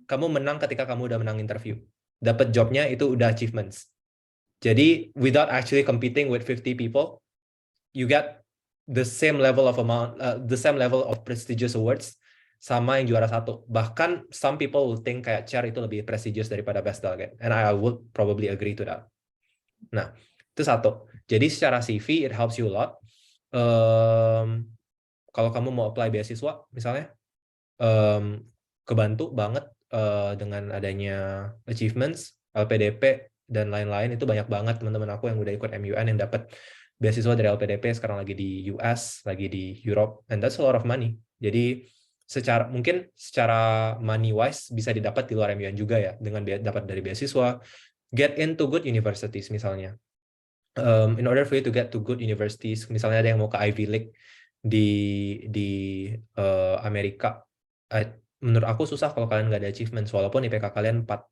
S1: Kamu menang ketika kamu udah menang interview. Dapat jobnya itu udah achievements. Jadi, without actually competing with 50 people, you get the same level of prestigious awards sama yang juara 1. Bahkan, some people will think kayak chair itu lebih prestigious daripada best delegate. And I would probably agree to that. Nah, itu 1. Jadi, secara CV, it helps you a lot. Kalau kamu mau apply beasiswa, misalnya, kebantu banget dengan adanya achievements, LPDP, dan lain-lain. Itu banyak banget teman-teman aku yang udah ikut MUN yang dapat beasiswa dari LPDP, sekarang lagi di US, lagi di Europe, and that's a lot of money. Jadi secara money wise bisa didapat di luar MUN juga ya, dengan dapat dari beasiswa, get into good universities misalnya. In order for you to get to good universities, misalnya ada yang mau ke Ivy League di Amerika, menurut aku susah kalau kalian nggak ada achievements, walaupun IPK kalian 4.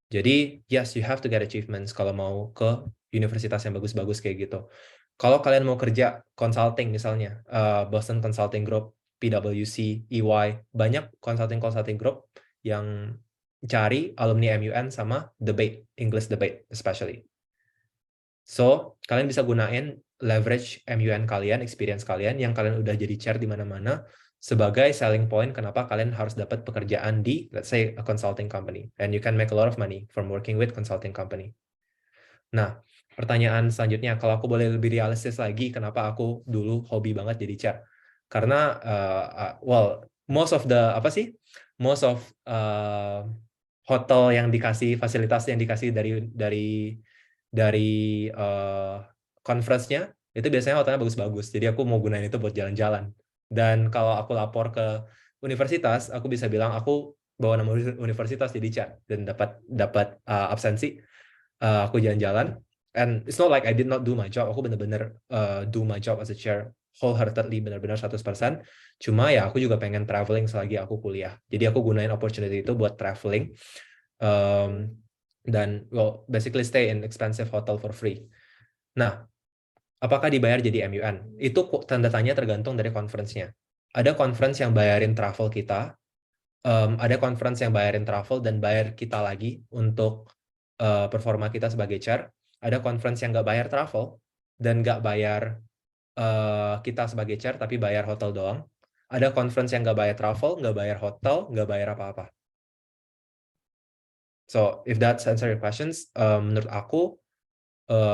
S1: Jadi, yes, you have to get achievements kalau mau ke universitas yang bagus-bagus kayak gitu. Kalau kalian mau kerja consulting misalnya, Boston Consulting Group, PwC, EY, banyak consulting group yang cari alumni MUN sama debate, English debate especially. So, kalian bisa gunain leverage MUN kalian, experience kalian yang kalian udah jadi chair di mana-mana sebagai selling point kenapa kalian harus dapat pekerjaan di, let's say, a consulting company. And you can make a lot of money from working with consulting company. Nah, pertanyaan selanjutnya, kalau aku boleh lebih realistis lagi, kenapa aku dulu hobi banget jadi chair? Karena, well, most of hotel yang dikasih, fasilitas yang dikasih dari conference-nya, itu biasanya hotelnya bagus-bagus. Jadi aku mau gunain itu buat jalan-jalan. Dan kalau aku lapor ke universitas, aku bisa bilang aku bawa nama universitas jadi chair dan dapat absensi. Aku jalan-jalan, and it's not like I did not do my job. Aku bener-bener do my job as a chair wholeheartedly, benar-benar 100%. Cuma ya aku juga pengen traveling selagi aku kuliah. Jadi aku gunain opportunity itu buat traveling, dan well, basically stay in expensive hotel for free. Nah, apakah dibayar jadi MUN? Itu tanda tanya tergantung dari conference-nya. Ada conference yang bayarin travel kita, ada conference yang bayarin travel dan bayar kita lagi untuk performa kita sebagai chair. Ada conference yang nggak bayar travel dan nggak bayar kita sebagai chair tapi bayar hotel doang. Ada conference yang nggak bayar travel, nggak bayar hotel, nggak bayar apa-apa. So if that answer your questions, menurut aku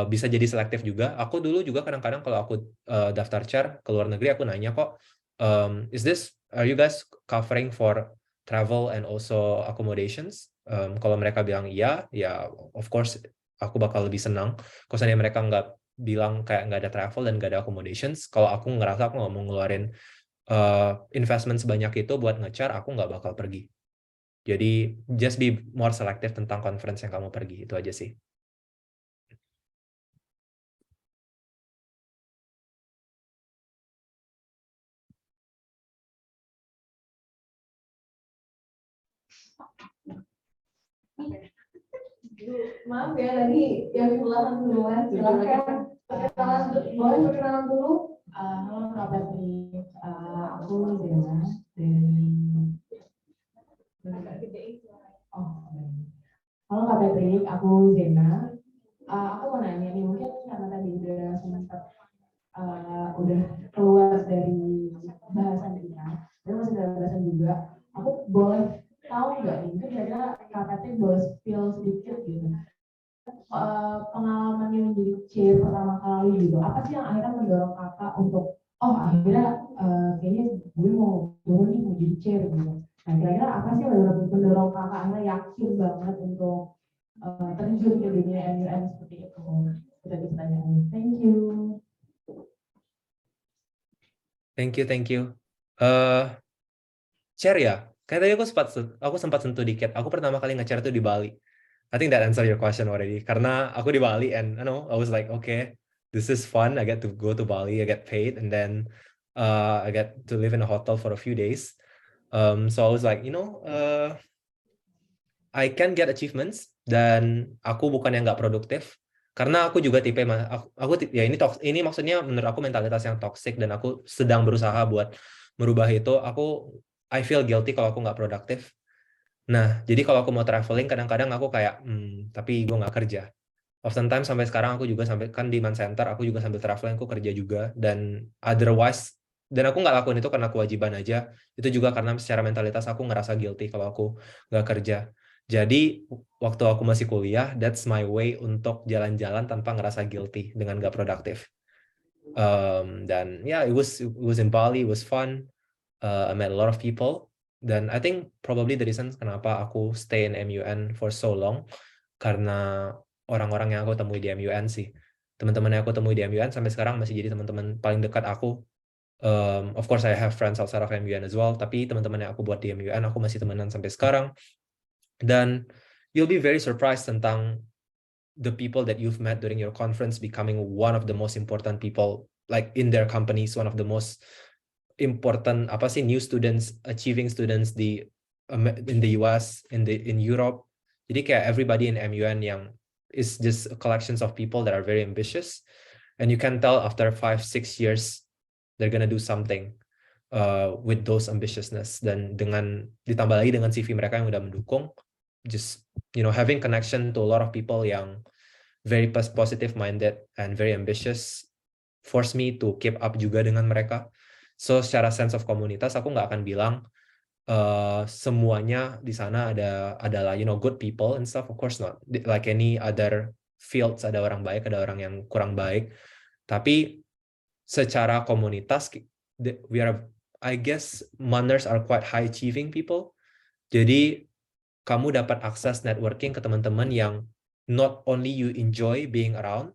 S1: bisa jadi selektif juga. Aku dulu juga kadang-kadang kalau aku daftar chair ke luar negeri, aku nanya kok, are you guys covering for travel and also accommodations? Kalau mereka bilang iya, ya of course aku bakal lebih senang. Kalau seandainya mereka nggak bilang kayak nggak ada travel dan nggak ada accommodations, kalau aku ngerasa aku nggak mau ngeluarin investment sebanyak itu buat nge-chair, aku nggak bakal pergi. Jadi just be more selective tentang conference yang kamu pergi, itu aja sih.
S3: Maaf ya tadi yang di belakang duluan, silakan boleh perkenalan dulu.
S5: Halo Kak Patrick, aku Zena dari Halo Kak Patrick, aku Zena. Aku mau nanya nih, mungkin karena tadi udah sempat udah keluar dari bahasan kita, dan masih dalam bahasan juga, aku boleh tahu nggak nih, mungkin kira-kira Kak Patrick boleh spill sedikit gitu, pengalamannya menjadi chair pertama kali gitu, apa sih yang akhirnya mendorong kakak untuk akhirnya kayaknya gue mau turun nih mau jadi chair gitu. Nah kira-kira apa sih yang mendorong kakak akhirnya yakin banget untuk terjun ke dunia MUN seperti itu? Itu pertanyaannya. Thank you.
S1: Thank you. Chair ya, kayak tadi aku sempat sentuh dikit. Aku pertama kali nge-chair itu di Bali. I think that answer your question already. Karena aku di Bali and I was like, okay, this is fun. I get to go to Bali, I get paid, and then I get to live in a hotel for a few days. So I was like, I can get achievements dan aku bukan yang nggak produktif. Karena aku juga tipe ya ini maksudnya menurut aku mentalitas yang toxic dan aku sedang berusaha buat merubah itu. I feel guilty kalau aku nggak produktif. Nah, jadi kalau aku mau traveling, kadang-kadang aku kayak, tapi gue nggak kerja. Oftentimes sampai sekarang aku juga sampai kan di Man Center, aku juga sambil traveling, aku kerja juga. Dan otherwise, dan aku nggak lakuin itu karena kewajiban aja. Itu juga karena secara mentalitas aku ngerasa guilty kalau aku nggak kerja. Jadi waktu aku masih kuliah, that's my way untuk jalan-jalan tanpa ngerasa guilty dengan nggak produktif. Dan yeah, it was in Bali, it was fun. I met a lot of people. Dan I think probably the reason kenapa aku stay in MUN for so long, karena orang-orang yang aku temui di MUN sih. Teman-teman yang aku temui di MUN sampai sekarang masih jadi teman-teman paling dekat aku. Of course I have friends outside of MUN as well, tapi teman-teman yang aku buat di MUN aku masih temenan sampai sekarang. Dan you'll be very surprised tentang the people that you've met during your conference becoming one of the most important people like in their companies, one of the most important new students, achieving students in the US, in Europe. Jadi kayak everybody in MUN yang is just collections of people that are very ambitious, and you can tell after 5-6 years they're gonna do something with those ambitiousness. Dan ditambah lagi dengan CV mereka yang udah mendukung, just having connection to a lot of people yang very positive minded and very ambitious force me to keep up juga dengan mereka. So secara sense of komunitas aku nggak akan bilang semuanya di sana adalah good people and stuff. Of course not. Like any other fields, ada orang baik, ada orang yang kurang baik. Tapi secara komunitas, we are, I guess, Manners are quite high achieving people. Jadi kamu dapat akses networking ke teman-teman yang not only you enjoy being around,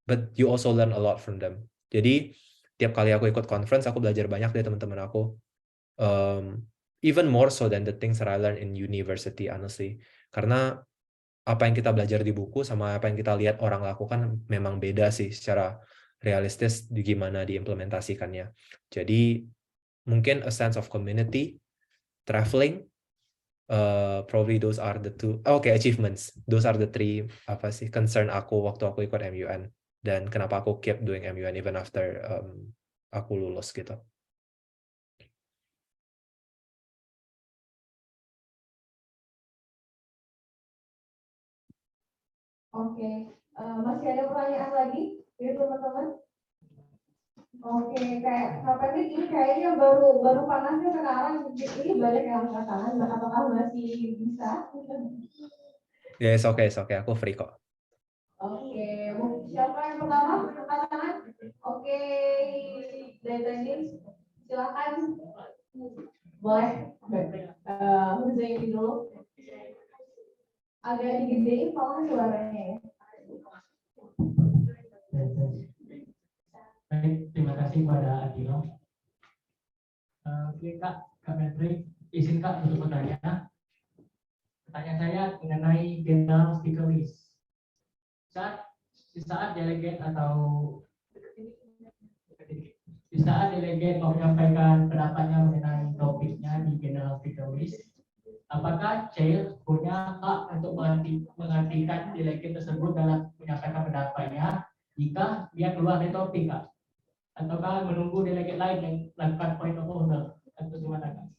S1: but you also learn a lot from them. Jadi tiap kali aku ikut conference, aku belajar banyak dari teman-teman aku. Even more so than the things that I learned in university, honestly. Karena apa yang kita belajar di buku sama apa yang kita lihat orang lakukan memang beda sih secara realistis di gimana diimplementasikannya. Jadi mungkin a sense of community, traveling, probably those are the two. Okay, achievements. Those are the three apa sih concern aku waktu aku ikut MUN, dan kenapa aku keep doing MUN even after aku lulus gitu.
S3: Oke, masih ada pertanyaan lagi dari teman-teman? Oke, kayak Kak Patrick ini kayaknya baru panasnya sekarang, ini banyak yang angkat tangan, apakah masih bisa?
S1: Ya, yes, oke, aku free kok.
S3: Oke, siapa yang pertama angkat tangan? Oke, dari tadi silakan. Boleh. Huzaini dulu. Agak digedein soalnya suaranya ya.
S6: Baik, terima kasih pada Adilo. Oke Kak Patrick, izin Kak untuk bertanya. Pertanyaan saya mengenai general speaker list. Di saat delegate mau menyampaikan pendapatnya mengenai topiknya di general speaker list, apakah chair punya hak untuk menghentikan delegate tersebut dalam menyampaikan pendapatnya jika dia keluar dari topik, Kak? Ataukah menunggu delegate lain yang melakukan point of order? Atau gimana, Kak?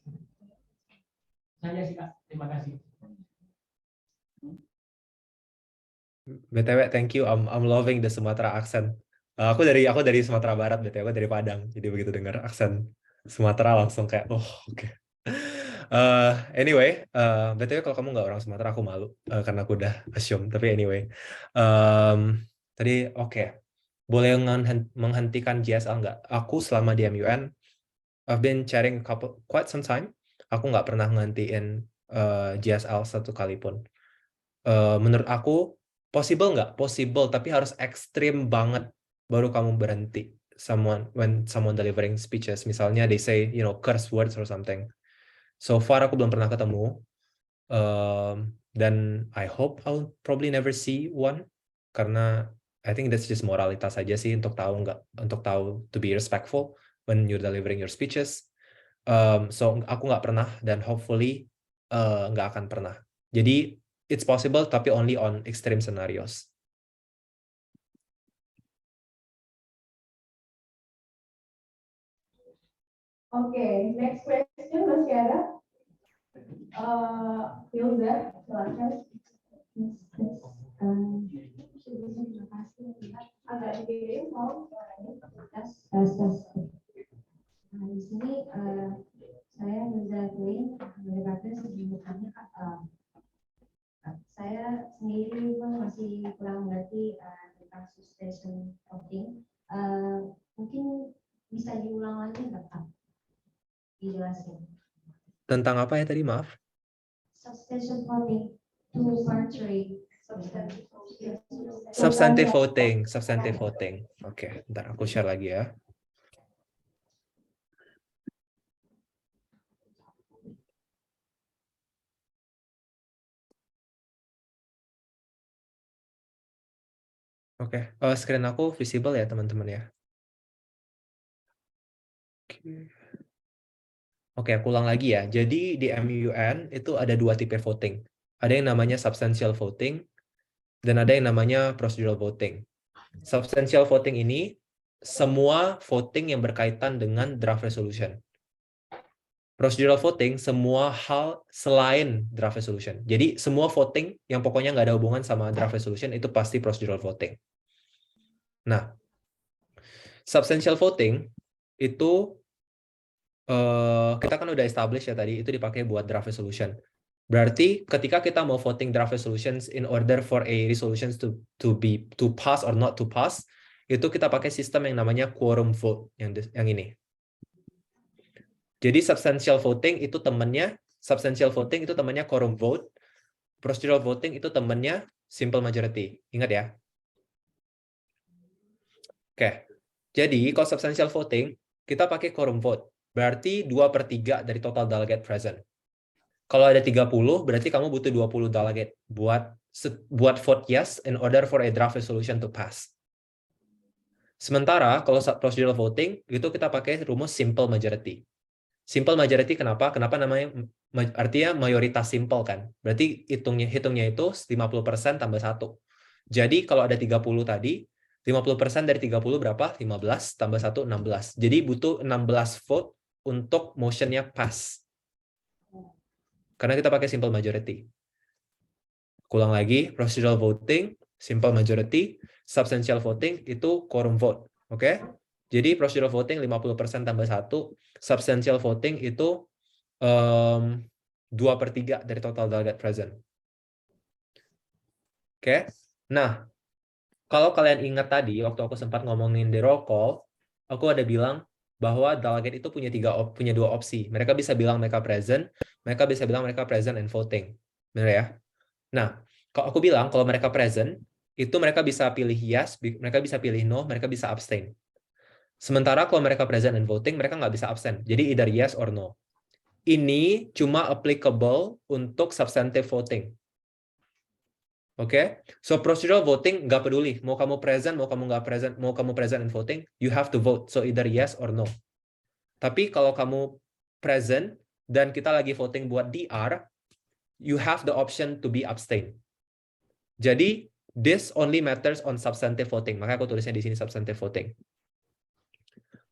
S6: Saya sih, Kak. Terima kasih.
S1: BTW, thank you. I'm loving the Sumatera accent. Aku dari Sumatera Barat, BTW, aku dari Padang. Jadi begitu dengar aksen Sumatera langsung kayak, oh oke. Anyway, BTW kalau kamu nggak orang Sumatera, aku malu karena aku udah assume. Tapi anyway, tadi oke. Boleh menghentikan JSL nggak? Aku selama di MUN, I've been chairing quite some time. Aku nggak pernah ngehentiin JSL satu kali pun. Menurut aku, possible nggak? Possible, tapi harus ekstrim banget baru kamu berhenti. When someone delivering speeches, misalnya they say, curse words or something. So far aku belum pernah ketemu, dan I hope I'll probably never see one, karena I think that's just moralitas aja sih untuk tahu to be respectful when you're delivering your speeches. So aku nggak pernah, dan hopefully nggak akan pernah. Jadi it's possible tapi only on extreme scenarios.
S3: Oke, next question masih ada? Hilda, silakan. Terima kasih. Agak digedein mau suaranya. Tes. Nah, di sini saya menjadi daripada sebelumnya saya sendiri pun masih kurang mengerti tentang substation voting. Mungkin bisa diulang lagi nggak Pak? Dijelasin.
S1: Tentang apa ya tadi, maaf?
S3: Substation voting, two-party.
S1: Substantive voting. Oke, bentar aku share lagi ya. Oke, screen aku visible ya teman-teman ya. Oke, aku ulang lagi ya. Jadi di MUN itu ada dua tipe voting. Ada yang namanya substantial voting dan ada yang namanya procedural voting. Substantial voting ini semua voting yang berkaitan dengan draft resolution. Procedural voting semua hal selain draft resolution. Jadi semua voting yang pokoknya nggak ada hubungan sama draft resolution itu pasti procedural voting. Nah, substantial voting itu kita kan udah establish ya tadi, itu dipakai buat draft resolution. Berarti ketika kita mau voting draft resolutions in order for a resolutions to pass or not to pass, itu kita pakai sistem yang namanya quorum vote yang ini. Jadi substantial voting itu temannya quorum vote, procedural voting itu temannya simple majority. Ingat ya. Oke. Jadi kalau substantial voting kita pakai quorum vote. Berarti 2/3 dari total delegate present. Kalau ada 30, berarti kamu butuh 20 delegate buat vote yes in order for a draft resolution to pass. Sementara kalau procedural voting itu kita pakai rumus simple majority. Simple majority kenapa? Kenapa namanya artinya mayoritas simple kan? Berarti hitungnya itu 50% tambah 1. Jadi kalau ada 30 tadi, 50% dari 30 berapa? 15 tambah 1 16. Jadi butuh 16 vote untuk motionnya pass. Karena kita pakai simple majority. Ulang lagi, procedural voting, simple majority, substantial voting itu quorum vote. Oke? Jadi procedural voting 50% tambah 1, substantial voting itu 2/3 dari total delegate present. Oke? Nah, kalau kalian ingat tadi, waktu aku sempat ngomongin di roll call, aku ada bilang bahwa delegate itu punya dua opsi. Mereka bisa bilang mereka present, mereka bisa bilang mereka present and voting. Benar ya? Nah, kalau aku bilang kalau mereka present, itu mereka bisa pilih yes, mereka bisa pilih no, mereka bisa abstain. Sementara kalau mereka present and voting, mereka nggak bisa abstain. Jadi either yes or no. Ini cuma applicable untuk substantive voting. Oke? So procedural voting nggak peduli. Mau kamu present, mau kamu nggak present, mau kamu present and voting, you have to vote. So either yes or no. Tapi kalau kamu present, dan kita lagi voting buat DR, you have the option to be abstain. Jadi, this only matters on substantive voting. Maka aku tulisnya di sini substantive voting.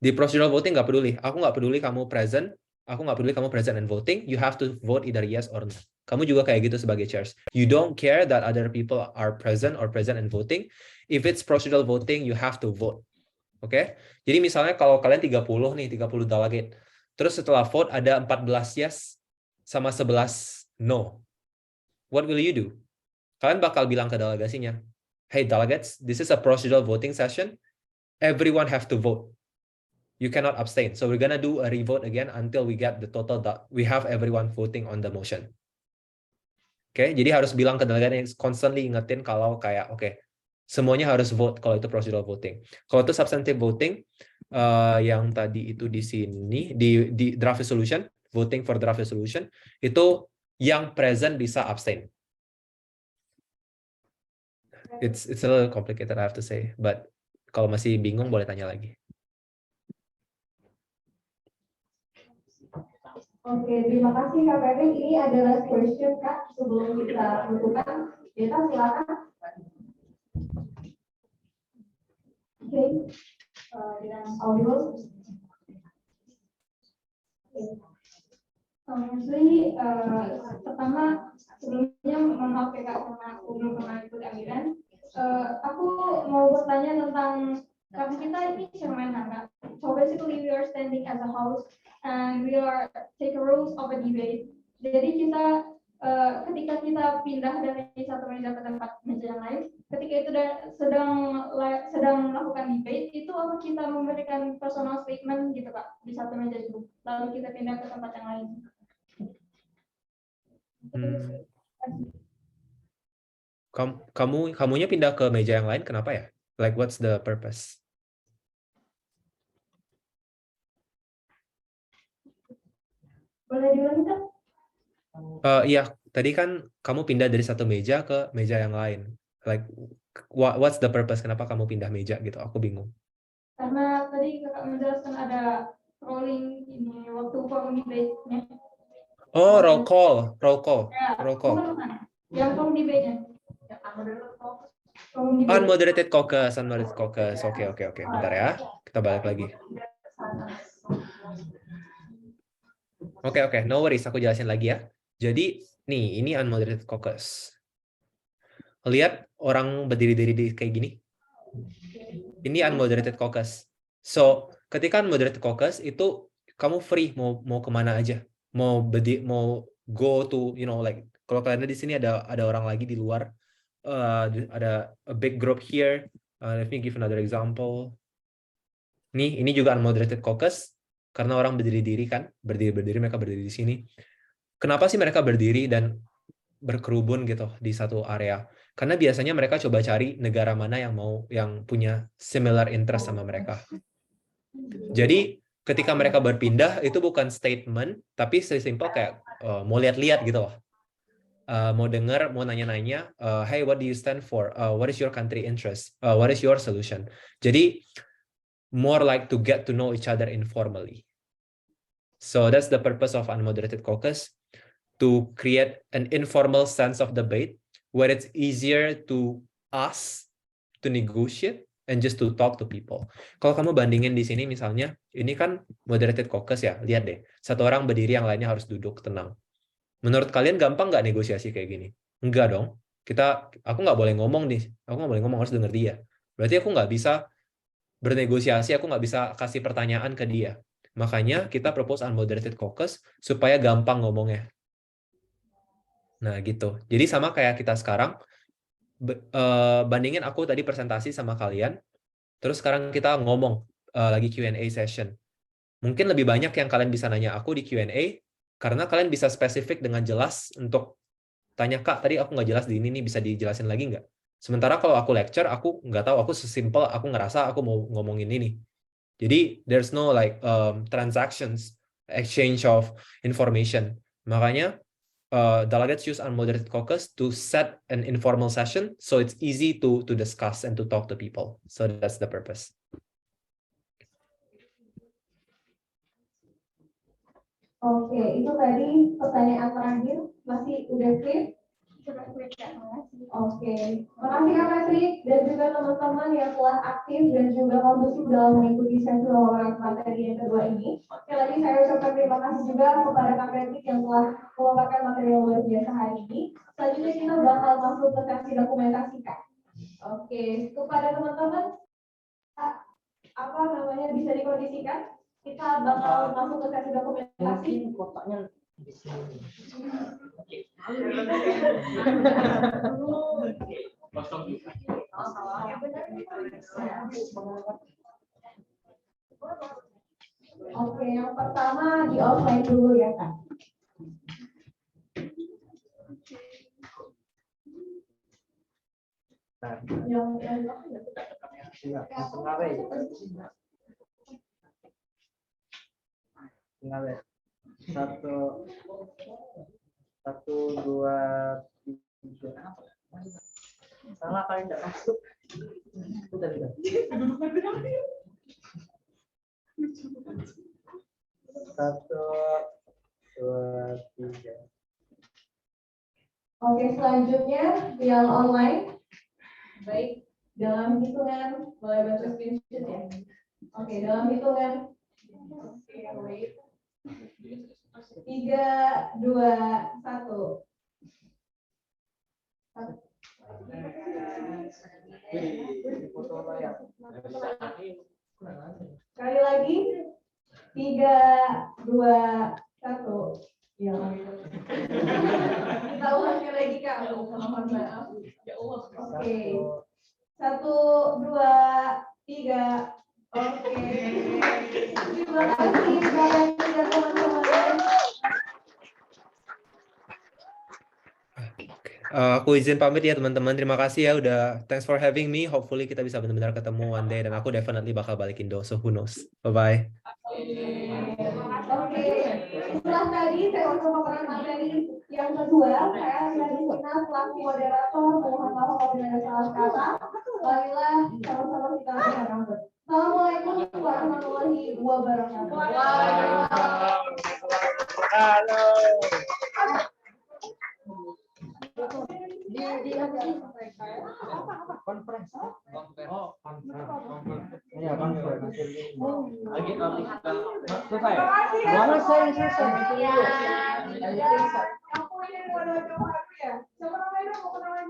S1: Di procedural voting nggak peduli. Aku nggak peduli kamu present. Aku nggak peduli kamu present and voting. You have to vote either yes or no. Kamu juga kayak gitu sebagai chairs. You don't care that other people are present or present and voting. If it's procedural voting, you have to vote. Oke? Jadi misalnya kalau kalian 30 delegate. Terus setelah vote ada 14 yes sama 11 no. What will you do? Kalian bakal bilang ke delegasinya, hey delegates, this is a procedural voting session. Everyone have to vote. You cannot abstain. So we're gonna do a revote again until we get the total. We have everyone voting on the motion. Oke, jadi harus bilang ke delegatnya, constantly ingetin kalau kayak semuanya harus vote kalau itu procedural voting. Kalau itu substantive voting, yang tadi itu di sini di draft resolution, voting for draft resolution, itu yang present bisa abstain. It's a little complicated, I have to say, but kalau masih bingung boleh tanya lagi.
S3: Oke, terima kasih Kak Kevin. Ini ada last question Kak sebelum kita tutupan. Kita silakan. Oke, dengan audio. Jadi pertama sebelumnya mohon maaf ya Kak karena aku belum pernah ikut amiran. Aku mau bertanya tentang karena kita ini chairman Kak. So basically we are standing as a house and we are take rules of a debate. Jadi kita ketika kita pindah dari satu meja ke tempat meja yang lain, ketika itu sedang melakukan debate, itu apa kita memberikan personal statement gitu Kak di satu meja itu, lalu kita pindah ke tempat yang lain.
S1: Kamunya pindah ke meja yang lain kenapa ya? Like what's the purpose?
S3: Boleh dilanjutkan?
S1: Iya, tadi kan kamu pindah dari satu meja ke meja yang lain. Like what's the purpose? Kenapa kamu pindah meja gitu? Aku bingung.
S3: Karena tadi Kakak menjelaskan ada rolling ini waktu forum debate-nya.
S1: Oh, roll call.
S3: Ya,
S1: Roll call.
S3: Yang forum debate-nya.
S1: Unmoderated caucus. Oke. Bentar ya. Kita balik lagi. Oke. No worries. Aku jelasin lagi ya. Jadi, nih, ini unmoderated caucus. Lihat orang berdiri-diri kayak gini. Ini unmoderated caucus. So, ketika unmoderated caucus itu kamu free mau kemana aja. Mau go to, you know, like kalau kalian di sini ada orang lagi di luar, ada a big group here. Let me give another example. Ini juga unmoderated caucus karena orang berdiri-diri kan, berdiri-berdiri, mereka berdiri di sini. Kenapa sih mereka berdiri dan berkerubun gitu di satu area? Karena biasanya mereka coba cari negara mana yang punya similar interest sama mereka. Jadi ketika mereka berpindah itu bukan statement, tapi sesimpel kayak mau lihat-lihat gitu loh. Mau dengar, mau nanya-nanya, hey, what do you stand for? What is your country interest? What is your solution? Jadi more like to get to know each other informally. So that's the purpose of unmoderated caucus, to create an informal sense of debate where it's easier to ask, to negotiate, and just to talk to people. Kalau kamu bandingin di sini misalnya, ini kan moderated caucus ya, lihat deh, satu orang berdiri, yang lainnya harus duduk tenang. Menurut kalian gampang nggak negosiasi kayak gini? Enggak dong. Aku nggak boleh ngomong nih, aku nggak boleh ngomong, harus denger dia. Berarti aku nggak bisa bernegosiasi, aku nggak bisa kasih pertanyaan ke dia. Makanya kita propose unmoderated caucus supaya gampang ngomongnya. Nah gitu. Jadi sama kayak kita sekarang, bandingin aku tadi presentasi sama kalian, terus sekarang kita ngomong lagi Q&A session. Mungkin lebih banyak yang kalian bisa nanya aku di Q&A, karena kalian bisa spesifik dengan jelas untuk tanya, Kak, tadi aku nggak jelas di ini nih, bisa dijelasin lagi nggak? Sementara kalau aku lecture, aku nggak tahu, aku sesimpel, aku ngerasa aku mau ngomongin ini. Jadi, there's no like transactions, exchange of information. Makanya, delegates use unmoderated caucus to set an informal session, so it's easy to discuss and to talk to people. So that's the purpose.
S3: Oke, itu tadi pertanyaan terakhir. Masih udah clear? Oke, makasih Kak Patrick dan juga teman-teman yang telah aktif dan juga kondusif dalam mengikuti sesi wawancara materi yang kedua ini. Sekali lagi saya ucapkan terima kasih juga kepada Kak Patrick yang telah memaparkan materi yang luar biasa hari ini. Selanjutnya kita bakal masuk ke sesi dokumentasi Kak. Oke, kepada teman-teman, bisa dikondisikan? Kita bakal masuk ke sesi dokumentasi.
S6: Kotaknya di sini.
S3: Oke, yang pertama di offline dulu ya Kak.
S6: Satu, dua, tiga. Salah kali tidak masuk. Sudah. Satu, dua, tiga.
S3: Oke, selanjutnya yang online. Baik, dalam hitungan, boleh bantu screenshot ya. Oke, dalam hitungan. Oke, wait. 3, 2, 1. Sekali lagi. 3, 2, 1. Ya. Kita ulangi lagi Kak. Mohon maaf. Ya Allah. Oke. 1, 2, 3. Oke. Terima kasih Bapak dan teman-teman.
S1: Aku izin pamit ya teman-teman. Terima kasih ya udah, thanks for having me. Hopefully kita bisa benar-benar ketemu one day, dan aku definitely bakal balik Indo. So who knows? Bye-bye.
S3: Oke, setelah tadi saya pemaparan materi yang kedua, saya sudah dikenal selaku moderator. Mohon maaf apabila ada salah kata. Marilah sama-sama kita lakukan rambut. Assalamualaikum warahmatullahi wabarakatuh.
S6: Halo. Konferensi. Oh, konferensi. Iya, konferensi. Lagi selesai. Mana saya selesai?
S3: Aku ini mau ada ya. Siapa namanya? Mau kenal